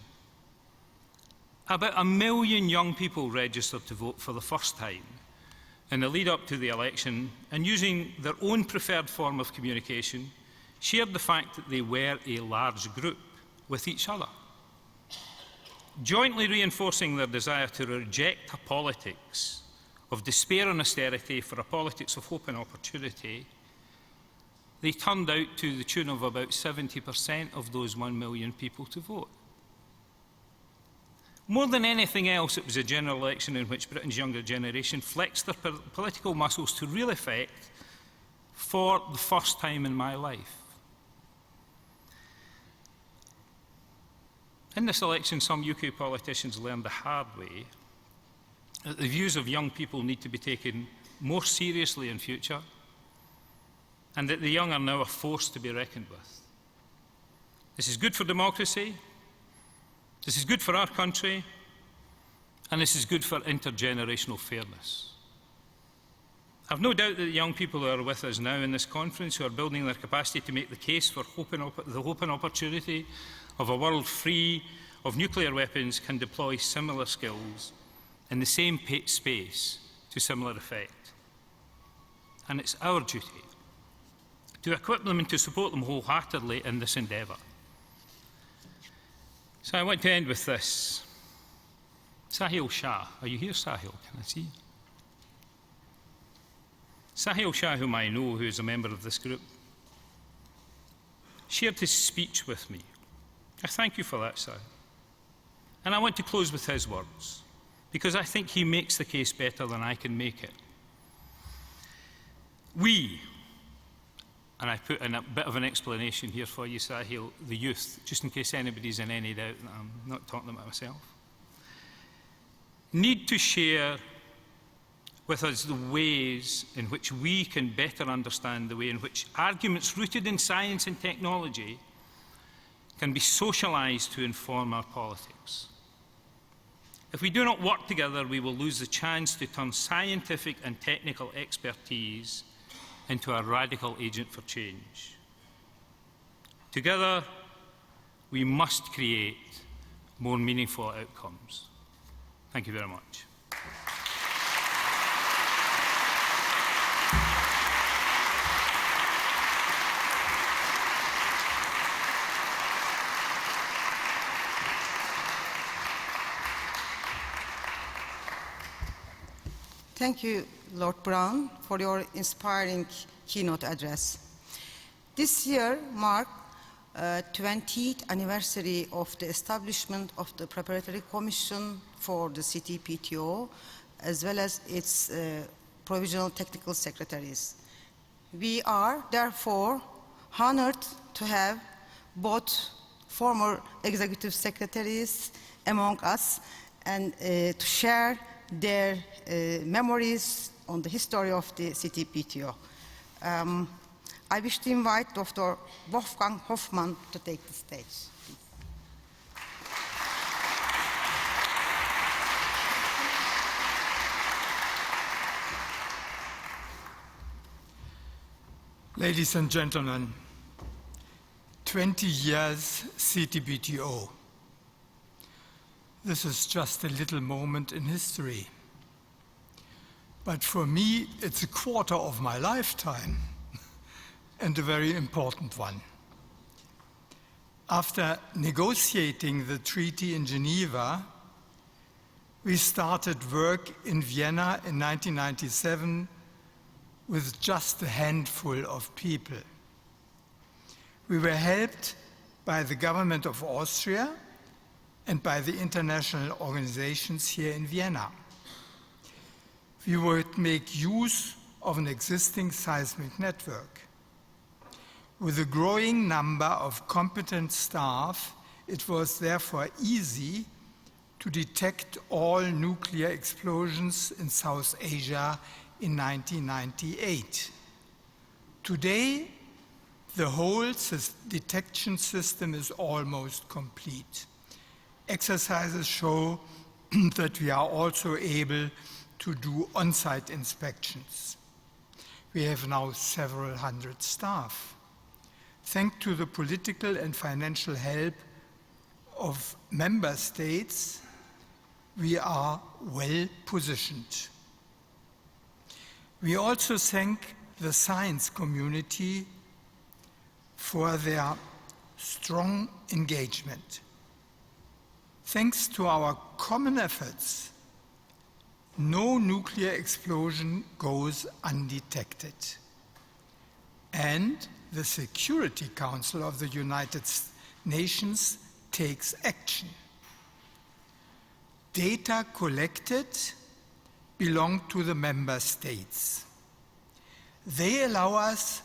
About 1 million young people registered to vote for the first time in the lead up to the election, and using their own preferred form of communication, shared the fact that they were a large group with each other. Jointly reinforcing their desire to reject a politics of despair and austerity for a politics of hope and opportunity, they turned out to the tune of about 70% of those 1 million people to vote. More than anything else, it was a general election in which Britain's younger generation flexed their political muscles to real effect for the first time in my life. In this election, some UK politicians learned the hard way that the views of young people need to be taken more seriously in future, and that the young are now a force to be reckoned with. This is good for democracy, this is good for our country, and this is good for intergenerational fairness. I've no doubt that the young people who are with us now in this conference, who are building their capacity to make the case for the hope and opportunity of a world free of nuclear weapons, can deploy similar skills in the same space to similar effect. And it's our duty to equip them and to support them wholeheartedly in this endeavour. So I want to end with this. Sahil Shah. Are you here, Sahil? Can I see you? Sahil Shah, whom I know, who is a member of this group, shared his speech with me. I thank you for that, Sahil. And I want to close with his words, because I think he makes the case better than I can make it. We, and I put in a bit of an explanation here for you, Sahil, the youth, just in case anybody's in any doubt that I'm not talking about myself, need to share with us the ways in which we can better understand the way in which arguments rooted in science and technology can be socialised to inform our politics. If we do not work together, we will lose the chance to turn scientific and technical expertise into a radical agent for change. Together, we must create more meaningful outcomes. Thank you very much. Thank you, Lord Brown, for your inspiring keynote address. This year marked 20th anniversary of the establishment of the Preparatory Commission for the City PTO, as well as its provisional technical secretaries. We are therefore honored to have both former executive secretaries among us and to share their memories on the history of the City PTO. I wish to invite Dr. Wolfgang Hoffmann to take the stage. Please. Ladies and gentlemen, 20 years CTBTO. This is just a little moment in history. But for me, it's a quarter of my lifetime and a very important one. After negotiating the treaty in Geneva, we started work in Vienna in 1997 with just a handful of people. We were helped by the government of Austria and by the international organizations here in Vienna. We would make use of an existing seismic network. With a growing number of competent staff, it was therefore easy to detect all nuclear explosions in South Asia in 1998. Today, the whole detection system is almost complete. Exercises show that we are also able to do on-site inspections. We have now several hundred staff. Thanks to the political and financial help of member states, we are well positioned. We also thank the science community for their strong engagement. Thanks to our common efforts, no nuclear explosion goes undetected. And the Security Council of the United Nations takes action. Data collected belong to the member states. They allow us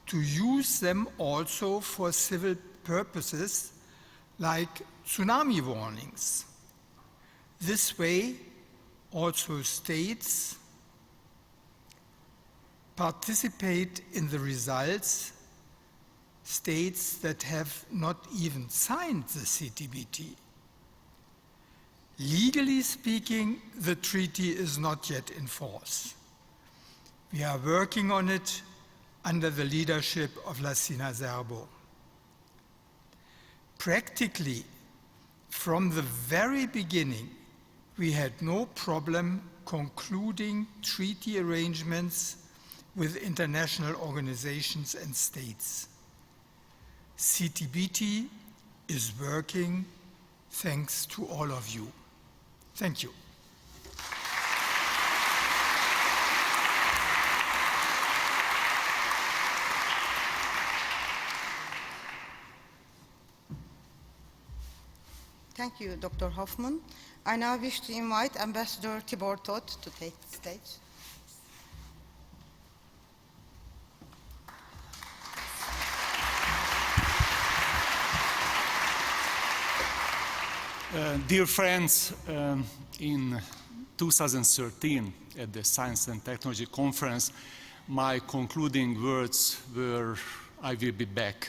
to use them also for civil purposes like tsunami warnings. This way, also states participate in the results, states that have not even signed the CTBT. Legally speaking, the treaty is not yet in force. We are working on it under the leadership of Lassina Zerbo. Practically, from the very beginning, we had no problem concluding treaty arrangements with international organizations and states. CTBT is working thanks to all of you. Thank you. Thank you, Dr. Hoffmann. I now wish to invite Ambassador Tibor Todt to take the stage. Dear friends, in 2013 at the Science and Technology Conference, my concluding words were, I will be back.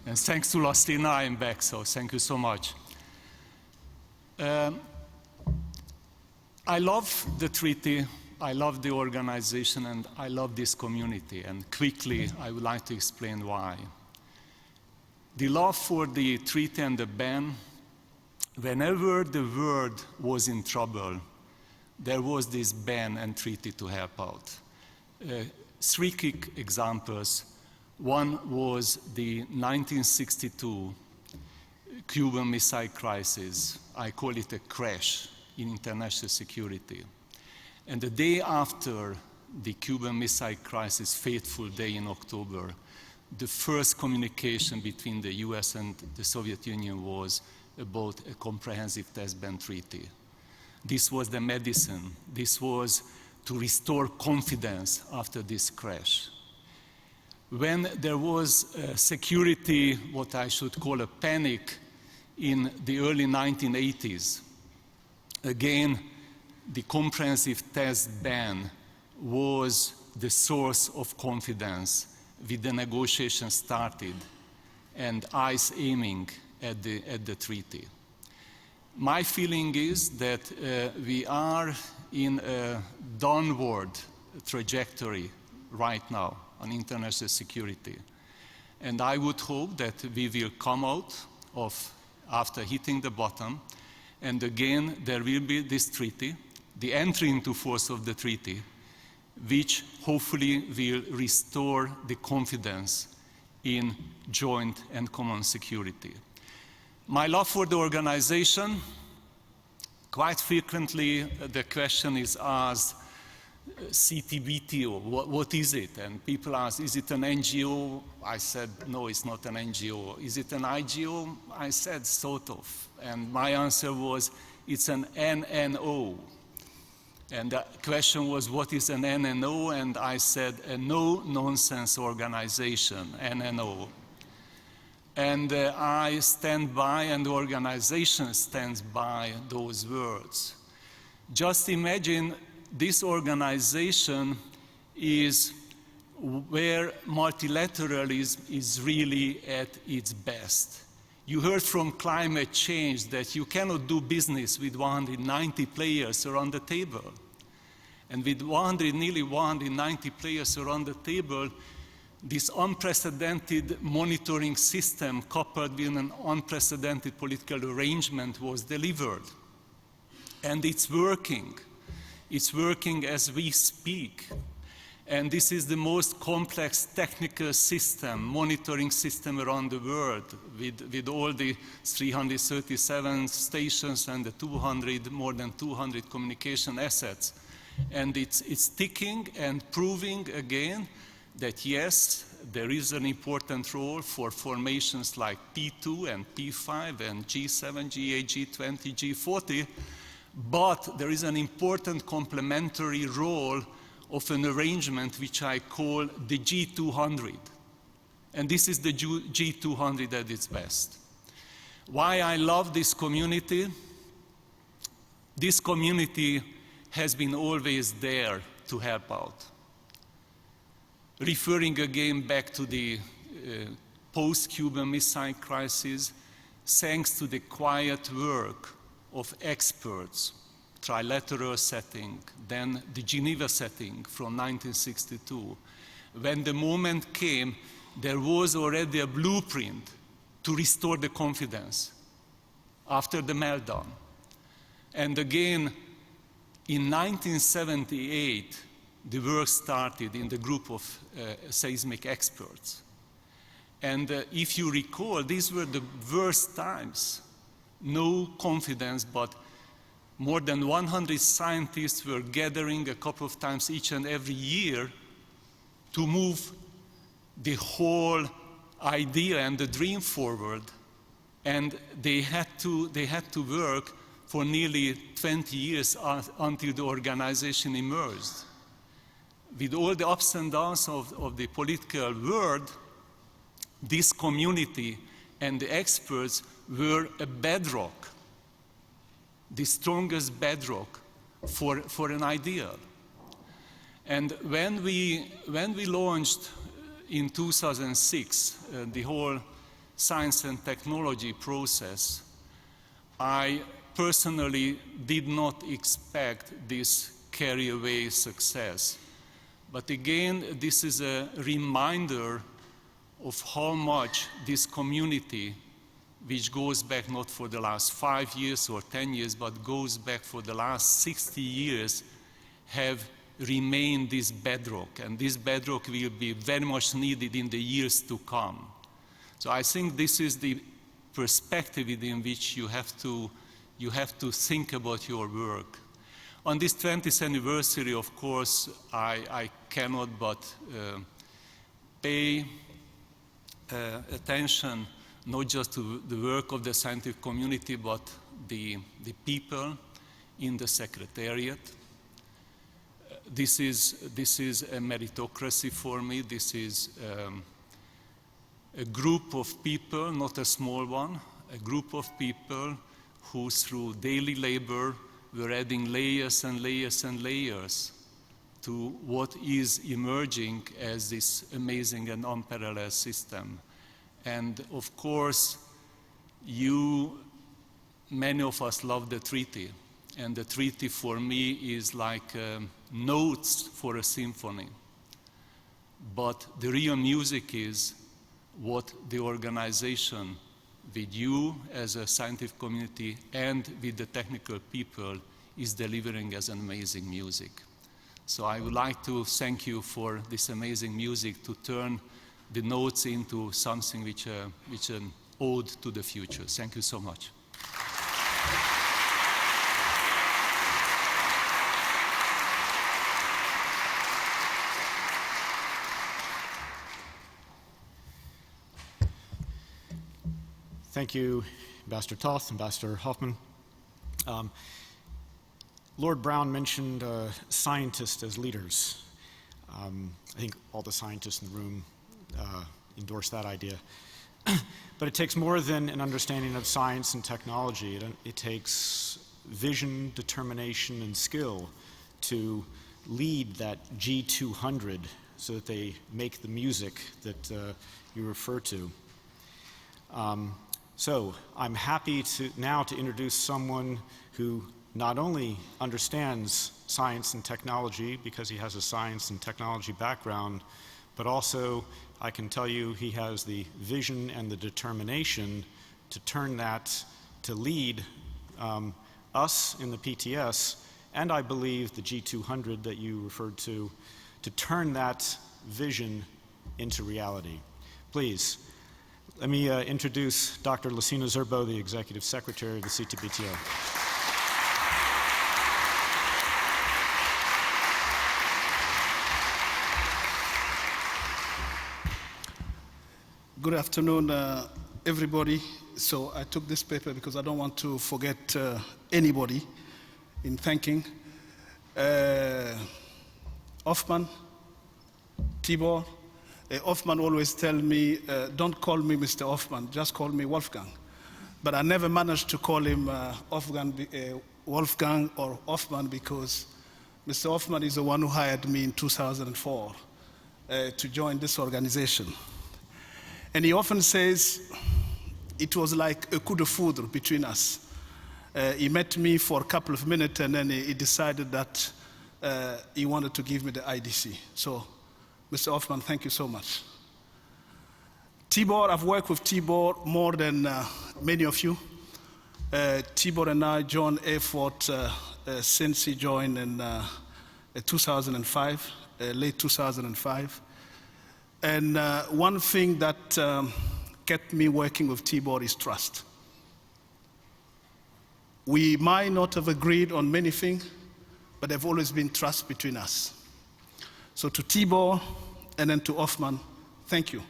And thanks to Lassina, I'm back, so thank you so much. I love the treaty, I love the organization, and I love this community. And quickly, I would like to explain why. The love for the treaty and the ban, whenever the world was in trouble, there was this ban and treaty to help out. Three quick examples. One was the 1962 Cuban Missile Crisis. I call it a crash in international security. And the day after the Cuban Missile Crisis, fateful day in October, the first communication between the US and the Soviet Union was about a comprehensive test ban treaty. This was the medicine. This was to restore confidence after this crash. When there was security, what I should call a panic, in the early 1980s, again, the comprehensive test ban was the source of confidence with the negotiations started and eyes aiming at the treaty. My feeling is that we are in a downward trajectory right now on international security. And I would hope that we will come out of, after hitting the bottom, and again there will be this treaty, the entry into force of the treaty, which hopefully will restore the confidence in joint and common security. My love for the organization, quite frequently the question is asked, CTBTO, what is it? And people ask, is it an NGO? I said, no, it's not an NGO. Is it an IGO? I said, sort of. And my answer was, it's an NNO. And the question was, what is an NNO? And I said, a no-nonsense organization, NNO. And I stand by, and the organization stands by those words. Just imagine this organization is where multilateralism is really at its best. You heard from climate change that you cannot do business with 190 players around the table. And with nearly 190 players around the table, this unprecedented monitoring system coupled with an unprecedented political arrangement was delivered. And it's working. It's working as we speak. And this is the most complex technical system, monitoring system around the world, with all the 337 stations and the more than 200 communication assets. And it's ticking and proving again that yes, there is an important role for formations like P2 and P5 and G7, G8, G20, G40, but there is an important complementary role of an arrangement which I call the G200. And this is the G200 at its best. Why I love this community? This community has been always there to help out. Referring again back to the post-Cuban Missile Crisis, thanks to the quiet work of experts, trilateral setting, then the Geneva setting from 1962. When the moment came, there was already a blueprint to restore the confidence after the meltdown. And again, in 1978, the work started in the group of seismic experts. And if you recall, these were the worst times. No confidence, but more than 100 scientists were gathering a couple of times each and every year to move the whole idea and the dream forward. And they had to work for nearly 20 years until the organization emerged. With all the ups and downs of the political world, this community and the experts were a bedrock, the strongest bedrock for an ideal. And when we launched in 2006 the whole science and technology process, I personally did not expect this carry-away success. But again, this is a reminder of how much this community, which goes back not for the last 5 years or 10 years, but goes back for the last 60 years, have remained this bedrock. And this bedrock will be very much needed in the years to come. So I think this is the perspective in which you have to think about your work. On this 20th anniversary, of course, I cannot but pay attention not just to the work of the scientific community, but the people in the Secretariat. This is a meritocracy for me. This is a group of people, not a small one, a group of people who through daily labor were adding layers and layers and layers to what is emerging as this amazing and unparalleled system. And of course, many of us love the treaty. And the treaty for me is like notes for a symphony. But the real music is what the organization, with you as a scientific community and with the technical people, is delivering as an amazing music. So I would like to thank you for this amazing music, to turn the notes into something which an ode to the future. Thank you so much. Thank you, Ambassador Toth, Ambassador Hoffman. Lord Brown mentioned scientists as leaders. I think all the scientists in the room endorse that idea. But it takes more than an understanding of science and technology. It takes vision, determination, and skill to lead that G200 so that they make the music that you refer to. So I'm happy now to introduce someone who not only understands science and technology because he has a science and technology background, but also I can tell you he has the vision and the determination to turn that, to lead us in the PTS, and I believe the G200 that you referred to turn that vision into reality. Please, let me introduce Dr. Lucina Zerbo, the Executive Secretary of the CTBTO. Good afternoon, everybody. So I took this paper because I don't want to forget anybody in thanking. Hoffman, Tibor. Hoffman always tell me, don't call me Mr. Hoffman, just call me Wolfgang. But I never managed to call him Wolfgang or Hoffman because Mr. Hoffman is the one who hired me in 2004 to join this organization. And he often says it was like a coup de foudre between us. He met me for a couple of minutes and then he decided that he wanted to give me the IDC. So, Mr. Hoffman, thank you so much. Tibor, I've worked with Tibor more than many of you. Tibor and I joined effort since he joined in 2005, late 2005. And one thing that kept me working with Tibor is trust. We might not have agreed on many things, but there's always been trust between us. So to Tibor and then to Hoffman, thank you.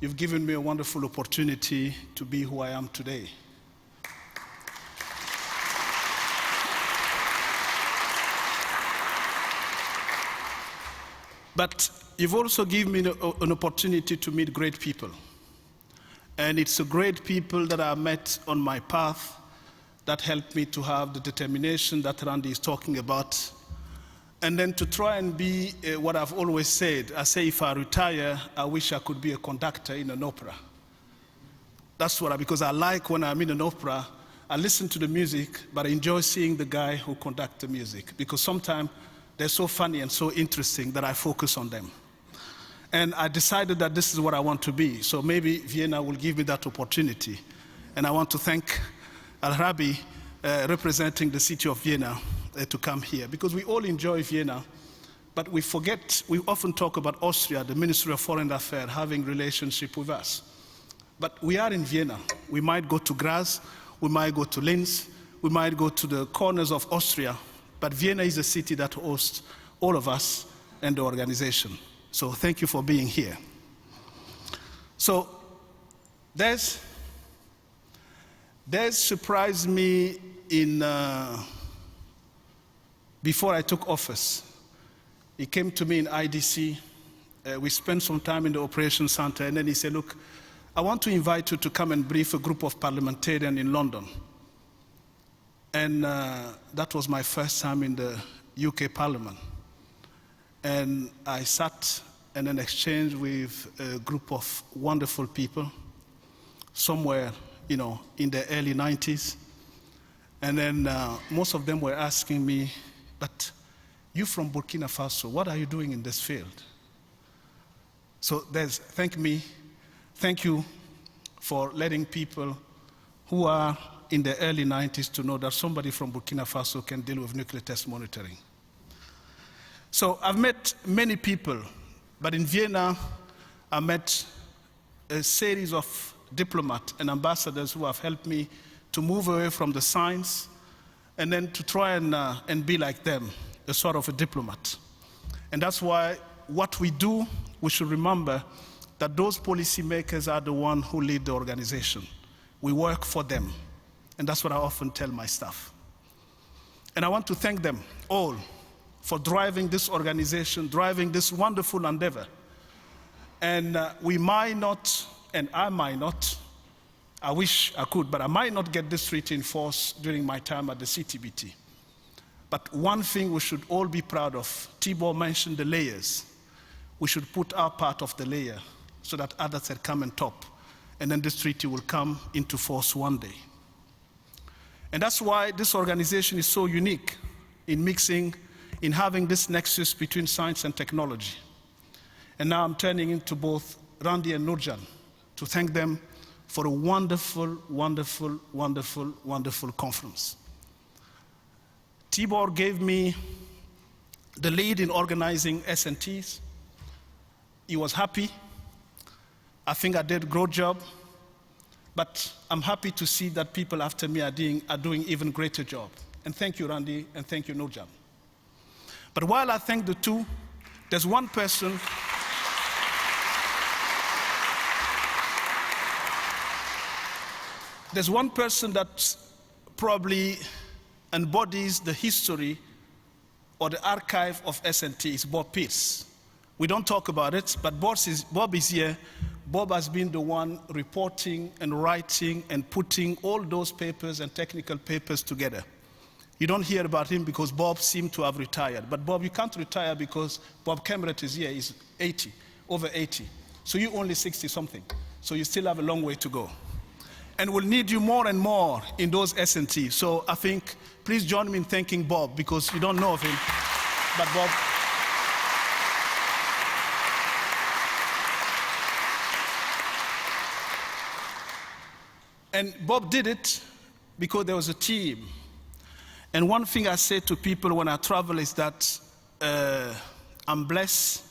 You've given me a wonderful opportunity to be who I am today. But you've also given me an opportunity to meet great people. And it's the great people that I met on my path that helped me to have the determination that Randy is talking about. And then to try and be what I've always said. I say if I retire, I wish I could be a conductor in an opera. That's what because I like when I'm in an opera, I listen to the music, but I enjoy seeing the guy who conducts the music. Because sometimes they're so funny and so interesting that I focus on them. And I decided that this is what I want to be. So maybe Vienna will give me that opportunity. And I want to thank Al-Rabi, representing the city of Vienna, to come here. Because we all enjoy Vienna, but we often talk about Austria, the Ministry of Foreign Affairs, having relationship with us. But we are in Vienna. We might go to Graz, we might go to Linz, we might go to the corners of Austria, but Vienna is a city that hosts all of us and the organization. So thank you for being here. So there's surprised me before I took office. He came to me in IDC. We spent some time in the Operations Center, and then he said, look, I want to invite you to come and brief a group of parliamentarians in London. And that was my first time in the UK Parliament. And I sat and then exchanged with a group of wonderful people, somewhere, in the early 90s. And then most of them were asking me, but you from Burkina Faso, what are you doing in this field? So thank you for letting people who are in the early 90s to know that somebody from Burkina Faso can deal with nuclear test monitoring. So I've met many people, but in Vienna, I met a series of diplomats and ambassadors who have helped me to move away from the science and then to try and be like them, a sort of a diplomat. And that's why what we do, we should remember that those policymakers are the ones who lead the organization. We work for them. And that's what I often tell my staff. And I want to thank them all for driving this organization, driving this wonderful endeavor. And we might not, and I might not, I wish I could, but I might not get this treaty in force during my time at the CTBT. But one thing we should all be proud of, Tibor mentioned the layers. We should put our part of the layer so that others can come and top. And then this treaty will come into force one day. And that's why this organization is so unique in having this nexus between science and technology. And now I'm turning into both Randy and Nurjan to thank them for a wonderful, wonderful, wonderful, wonderful conference. Tibor gave me the lead in organizing SNTs. He was happy. I think I did a great job. But I'm happy to see that people after me are doing even greater job. And thank you, Randy, and thank you, Nurjan. But while I thank the two, there's one person that probably embodies the history or the archive of SNT, is Bob Pierce. We don't talk about it, but Bob is here. Bob has been the one reporting and writing and putting all those papers and technical papers together. You don't hear about him because Bob seemed to have retired. But Bob, you can't retire because Bob Cameron is here, he's 80, over 80. So you're only 60-something. So you still have a long way to go. And we'll need you more and more in those SNT. So I think, please join me in thanking Bob, because you don't know of him. But Bob, and Bob did it because there was a team. And one thing I say to people when I travel is that I'm blessed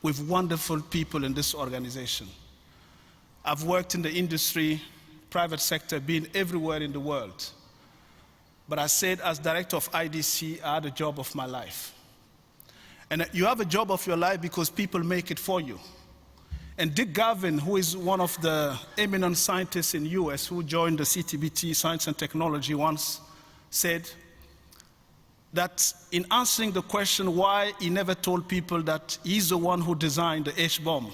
with wonderful people in this organization. I've worked in the industry, private sector, been everywhere in the world. But I said, as director of IDC, I had a job of my life. And you have a job of your life because people make it for you. And Dick Garvin, who is one of the eminent scientists in the US who joined the CTBT Science and Technology once, said that in answering the question why he never told people that he's the one who designed the H-bomb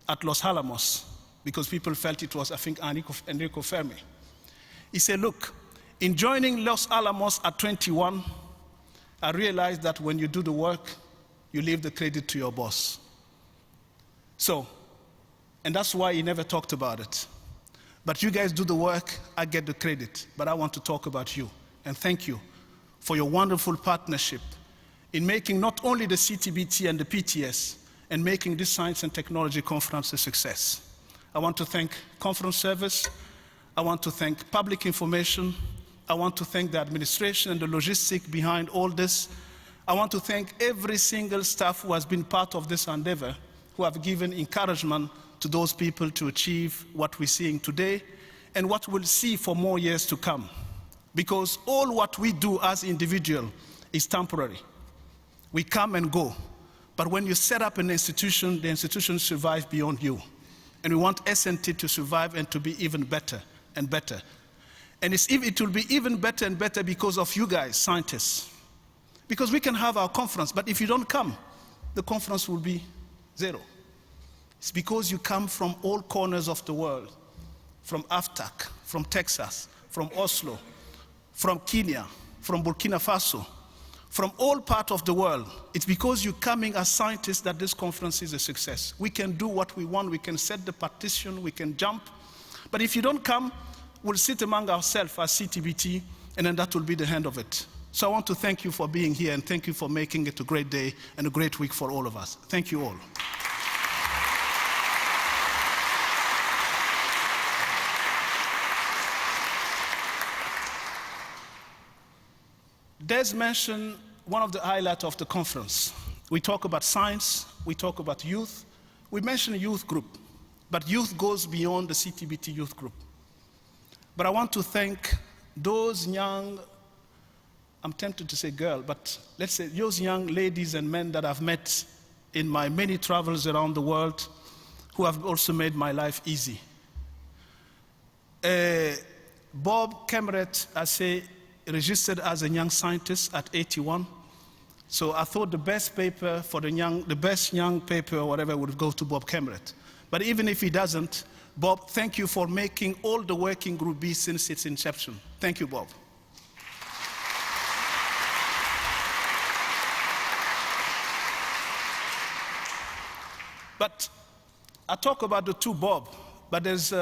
at Los Alamos, because people felt it was, I think, Enrico Fermi. He said, look, in joining Los Alamos at 21, I realized that when you do the work, you leave the credit to your boss. So, and that's why he never talked about it. But you guys do the work, I get the credit. But I want to talk about you. And thank you for your wonderful partnership in making not only the CTBT and the PTS and making this Science and Technology Conference a success. I want to thank Conference Service. I want to thank Public Information. I want to thank the administration and the logistics behind all this. I want to thank every single staff who has been part of this endeavor, who have given encouragement to those people to achieve what we're seeing today and what we'll see for more years to come. Because all what we do as individuals is temporary. We come and go. But when you set up an institution, the institution survives beyond you. And we want SNT to survive and to be even better and better. And it will be even better and better because of you guys, scientists. Because we can have our conference, but if you don't come, the conference will be zero. It's because you come from all corners of the world, from AFTAC, from Texas, from Oslo, from Kenya, from Burkina Faso, from all parts of the world. It's because you're coming as scientists that this conference is a success. We can do what we want, we can set the partition, we can jump. But if you don't come, we'll sit among ourselves as CTBT, and then that will be the end of it. So I want to thank you for being here, and thank you for making it a great day and a great week for all of us. Thank you all. Des mentioned one of the highlights of the conference. We talk about science, we talk about youth. We mentioned youth group, but youth goes beyond the CTBT youth group. But I want to thank those young, I'm tempted to say girl, but let's say those young ladies and men that I've met in my many travels around the world who have also made my life easy. Bob Cameron, I say, registered as a young scientist at 81. So I thought the best paper for the best young paper or whatever would go to Bob Cameron. But even if he doesn't, Bob, thank you for making all the working group be since its inception. Thank you, Bob. But I talk about the two Bob, but there's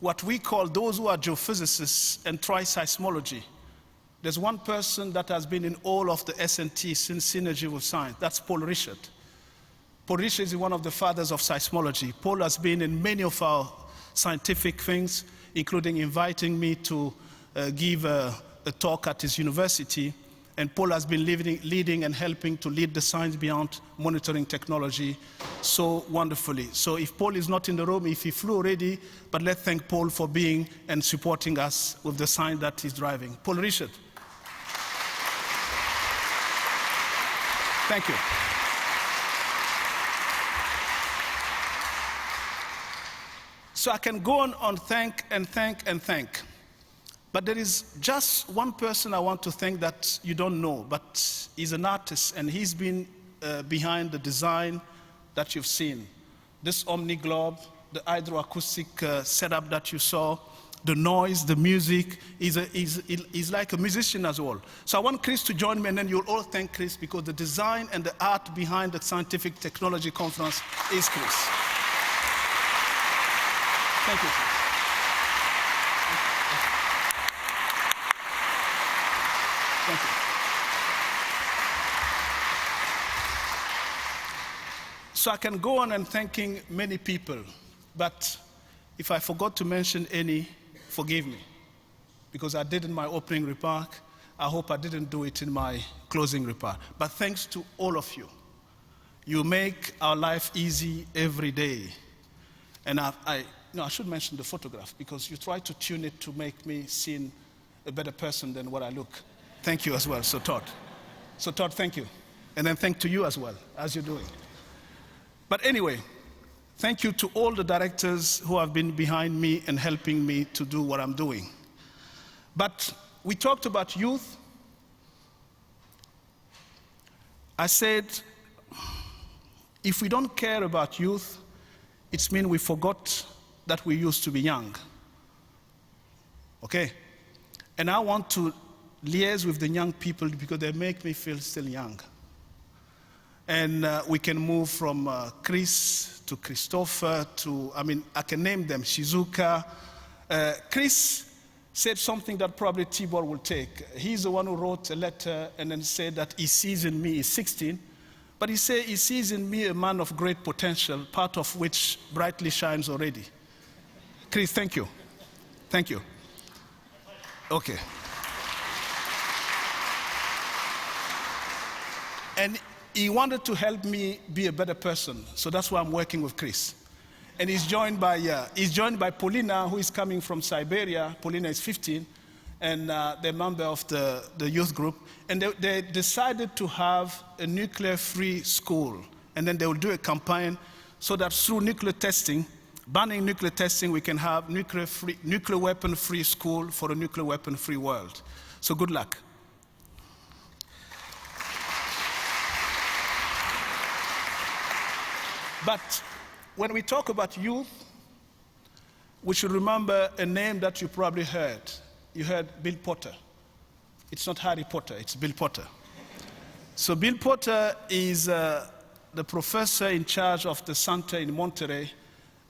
what we call those who are geophysicists and try seismology. There's one person that has been in all of the SNT since Synergy with Science. That's Paul Richard. Paul Richard is one of the fathers of seismology. Paul has been in many of our scientific things, including inviting me to give a talk at his university. And Paul has been leading and helping to lead the Science Beyond monitoring technology so wonderfully. So if Paul is not in the room, if he flew already, but let's thank Paul for being and supporting us with the science that he's driving. Paul Richard. Thank you. So I can go on thank and thank and thank. But there is just one person I want to thank that you don't know, but he's an artist, and he's been behind the design that you've seen. This Omni Globe, the hydroacoustic setup that you saw, the noise, the music, he's like a musician as well. So I want Chris to join me, and then you'll all thank Chris, because the design and the art behind the Scientific Technology Conference is Chris. Thank you, Chris. Thank you. So I can go on and thanking many people, but if I forgot to mention any, forgive me, because I did in my opening remark. I hope I didn't do it in my closing remark. But thanks to all of you. You make our life easy every day. And I should mention the photograph, because you try to tune it to make me seem a better person than what I look. Thank you as well, so Todd. So Todd, thank you. And then thank to you as well, as you're doing. But anyway, thank you to all the directors who have been behind me and helping me to do what I'm doing. But we talked about youth. I said, if we don't care about youth, it means we forgot that we used to be young. Okay? And I want to liaise with the young people because they make me feel still young. And we can move from Chris to Christopher to, I can name them, Shizuka. Chris said something that probably Tibor will take. He's the one who wrote a letter and then said that he sees in me, he's 16, But he says he sees in me a man of great potential, part of which brightly shines already. Chris, thank you. Thank you. Okay. And he wanted to help me be a better person, so that's why I'm working with Chris. And he's joined by Paulina, who is coming from Siberia. Paulina is 15, and they're a member of the youth group. And they decided to have a nuclear-free school. And then they will do a campaign so that through nuclear testing, banning nuclear testing, we can have nuclear weapon-free school for a nuclear weapon-free world. So good luck. But when we talk about youth, we should remember a name that you probably heard. You heard Bill Potter. It's not Harry Potter, it's Bill Potter. So Bill Potter is the professor in charge of the SnT in Monterey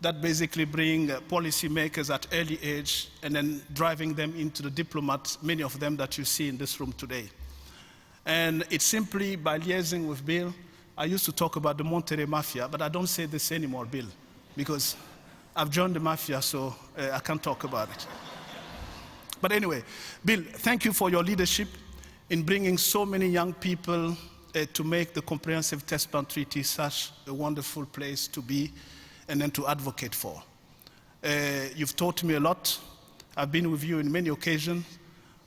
that basically bring policymakers at early age and then driving them into the diplomats, many of them that you see in this room today. And it's simply by liaising with Bill. I used to talk about the Monterey Mafia, but I don't say this anymore, Bill, because I've joined the Mafia, so I can't talk about it. But anyway, Bill, thank you for your leadership in bringing so many young people to make the Comprehensive Test Ban Treaty such a wonderful place to be and then to advocate for. You've taught me a lot. I've been with you in many occasions,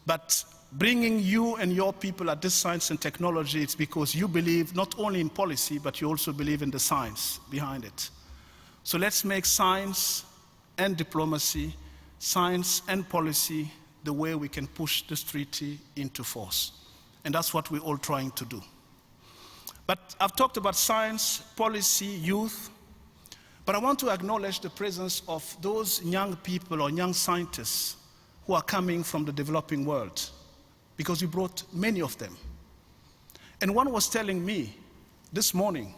but bringing you and your people at this science and technology, it's because you believe not only in policy, but you also believe in the science behind it. So let's make science and diplomacy, science and policy, the way we can push this treaty into force. And that's what we're all trying to do. But I've talked about science, policy, youth, but I want to acknowledge the presence of those young people or young scientists who are coming from the developing world, because we brought many of them. And one was telling me this morning,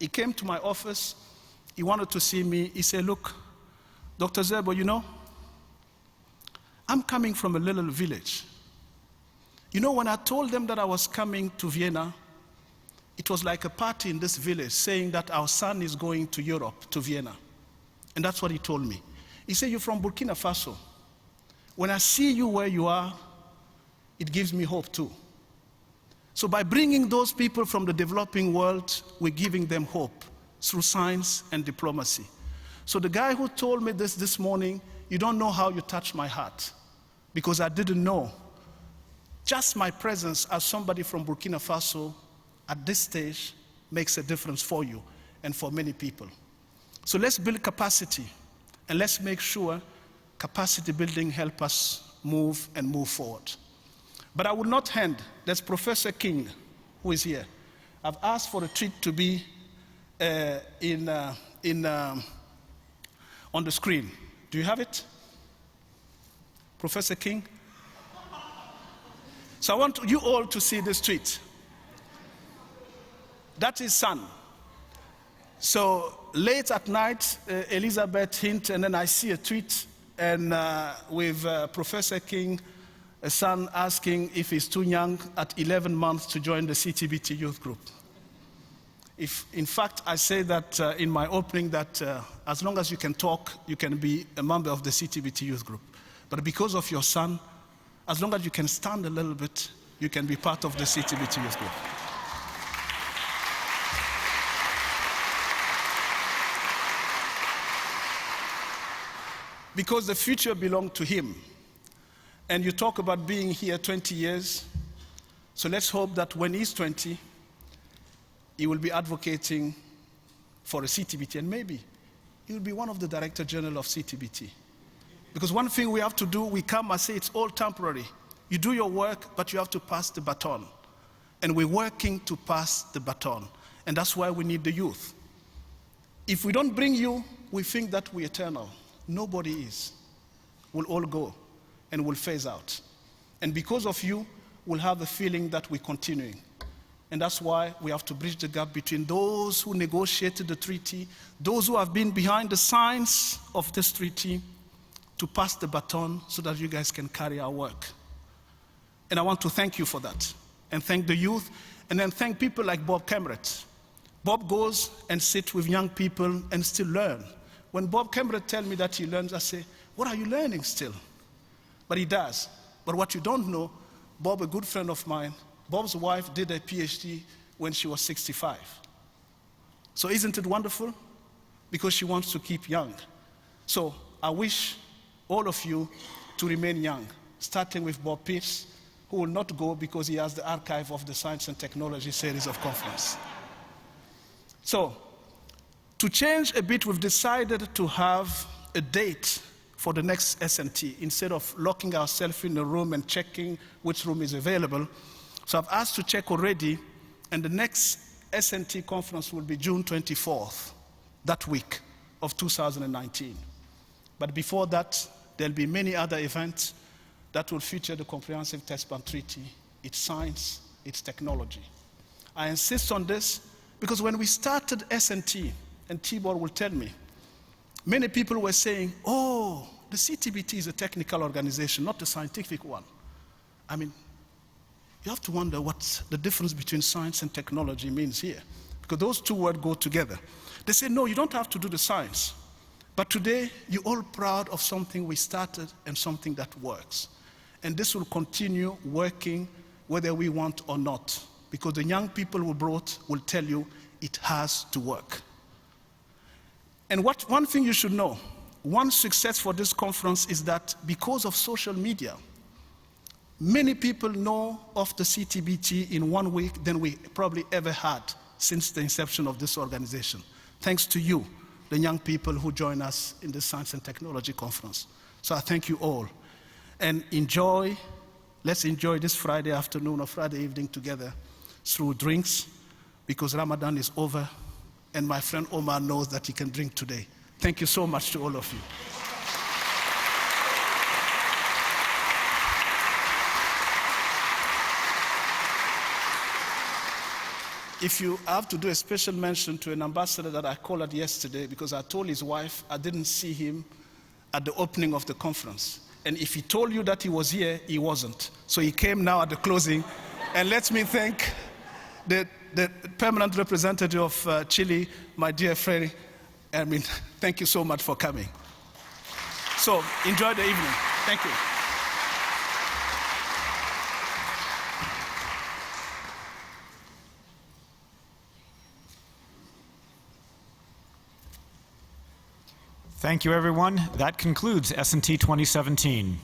he came to my office, he wanted to see me, he said, look, Dr. Zerbo, you know, I'm coming from a little village. You know, when I told them that I was coming to Vienna, it was like a party in this village saying that our son is going to Europe, to Vienna. And that's what he told me. He said, you're from Burkina Faso. When I see you where you are, it gives me hope too. So by bringing those people from the developing world, we're giving them hope through science and diplomacy. So the guy who told me this morning, you don't know how you touched my heart, because I didn't know. Just my presence as somebody from Burkina Faso at this stage makes a difference for you and for many people. So let's build capacity, and let's make sure capacity building helps us move and move forward. But I will not end. There's Professor King, who is here. I've asked for a treat to be on the screen. Do you have it? Professor King? So I want you all to see this tweet. That's his son. So late at night, Elizabeth hint, and then I see a tweet, and with Professor King, a son asking if he's too young at 11 months to join the CTBT youth group. In fact, I say that in my opening that as long as you can talk, you can be a member of the CTBT youth group. But because of your son, as long as you can stand a little bit, you can be part of the CTBT youth group. Because the future belongs to him. And you talk about being here 20 years, so let's hope that when he's 20, he will be advocating for a CTBT, and maybe he will be one of the Director General of CTBT. Because one thing we have to do, we come and say it's all temporary. You do your work, but you have to pass the baton. And we're working to pass the baton. And that's why we need the youth. If we don't bring you, we think that we're eternal. Nobody is. We'll all go and we'll phase out. And because of you, we'll have the feeling that we're continuing. And that's why we have to bridge the gap between those who negotiated the treaty, those who have been behind the science of this treaty, to pass the baton so that you guys can carry our work. And I want to thank you for that, and thank the youth, and then thank people like Bob Cameron, Bob goes and sits with young people and still learn. When Bob Cambridge tells me that he learns, I say, what are you learning still? But he does. But what you don't know, Bob, a good friend of mine, Bob's wife did a PhD when she was 65. So isn't it wonderful? Because she wants to keep young. So I wish all of you to remain young, starting with Bob Pierce, who will not go because he has the archive of the Science and Technology series of conference. So, to change a bit, we've decided to have a date for the next SNT instead of locking ourselves in a room and checking which room is available. So I've asked to check already, and the next SNT conference will be June 24th, that week of 2019. But before that, there'll be many other events that will feature the Comprehensive Test Ban Treaty, its science, its technology. I insist on this because when we started SNT, and Tibor will tell me, many people were saying, oh, the CTBT is a technical organization, not a scientific one. I mean, you have to wonder what the difference between science and technology means here, because those two words go together. They say, no, you don't have to do the science. But today, you're all proud of something we started and something that works. And this will continue working whether we want or not, because the young people we brought will tell you it has to work. And one thing you should know, one success for this conference is that because of social media, many people know of the CTBT in 1 week than we probably ever had since the inception of this organization, thanks to you, the young people who join us in the Science and Technology Conference. So I thank you all. And let's enjoy this Friday afternoon or Friday evening together through drinks, because Ramadan is over, and my friend Omar knows that he can drink today. Thank you so much to all of you. If you have to do a special mention to an ambassador that I called yesterday, because I told his wife I didn't see him at the opening of the conference. And if he told you that he was here, he wasn't. So he came now at the closing. And let me thank the permanent representative of Chile, my dear friend. I mean, thank you so much for coming. So enjoy the evening. Thank you. Thank you, everyone. That concludes SNT 2017.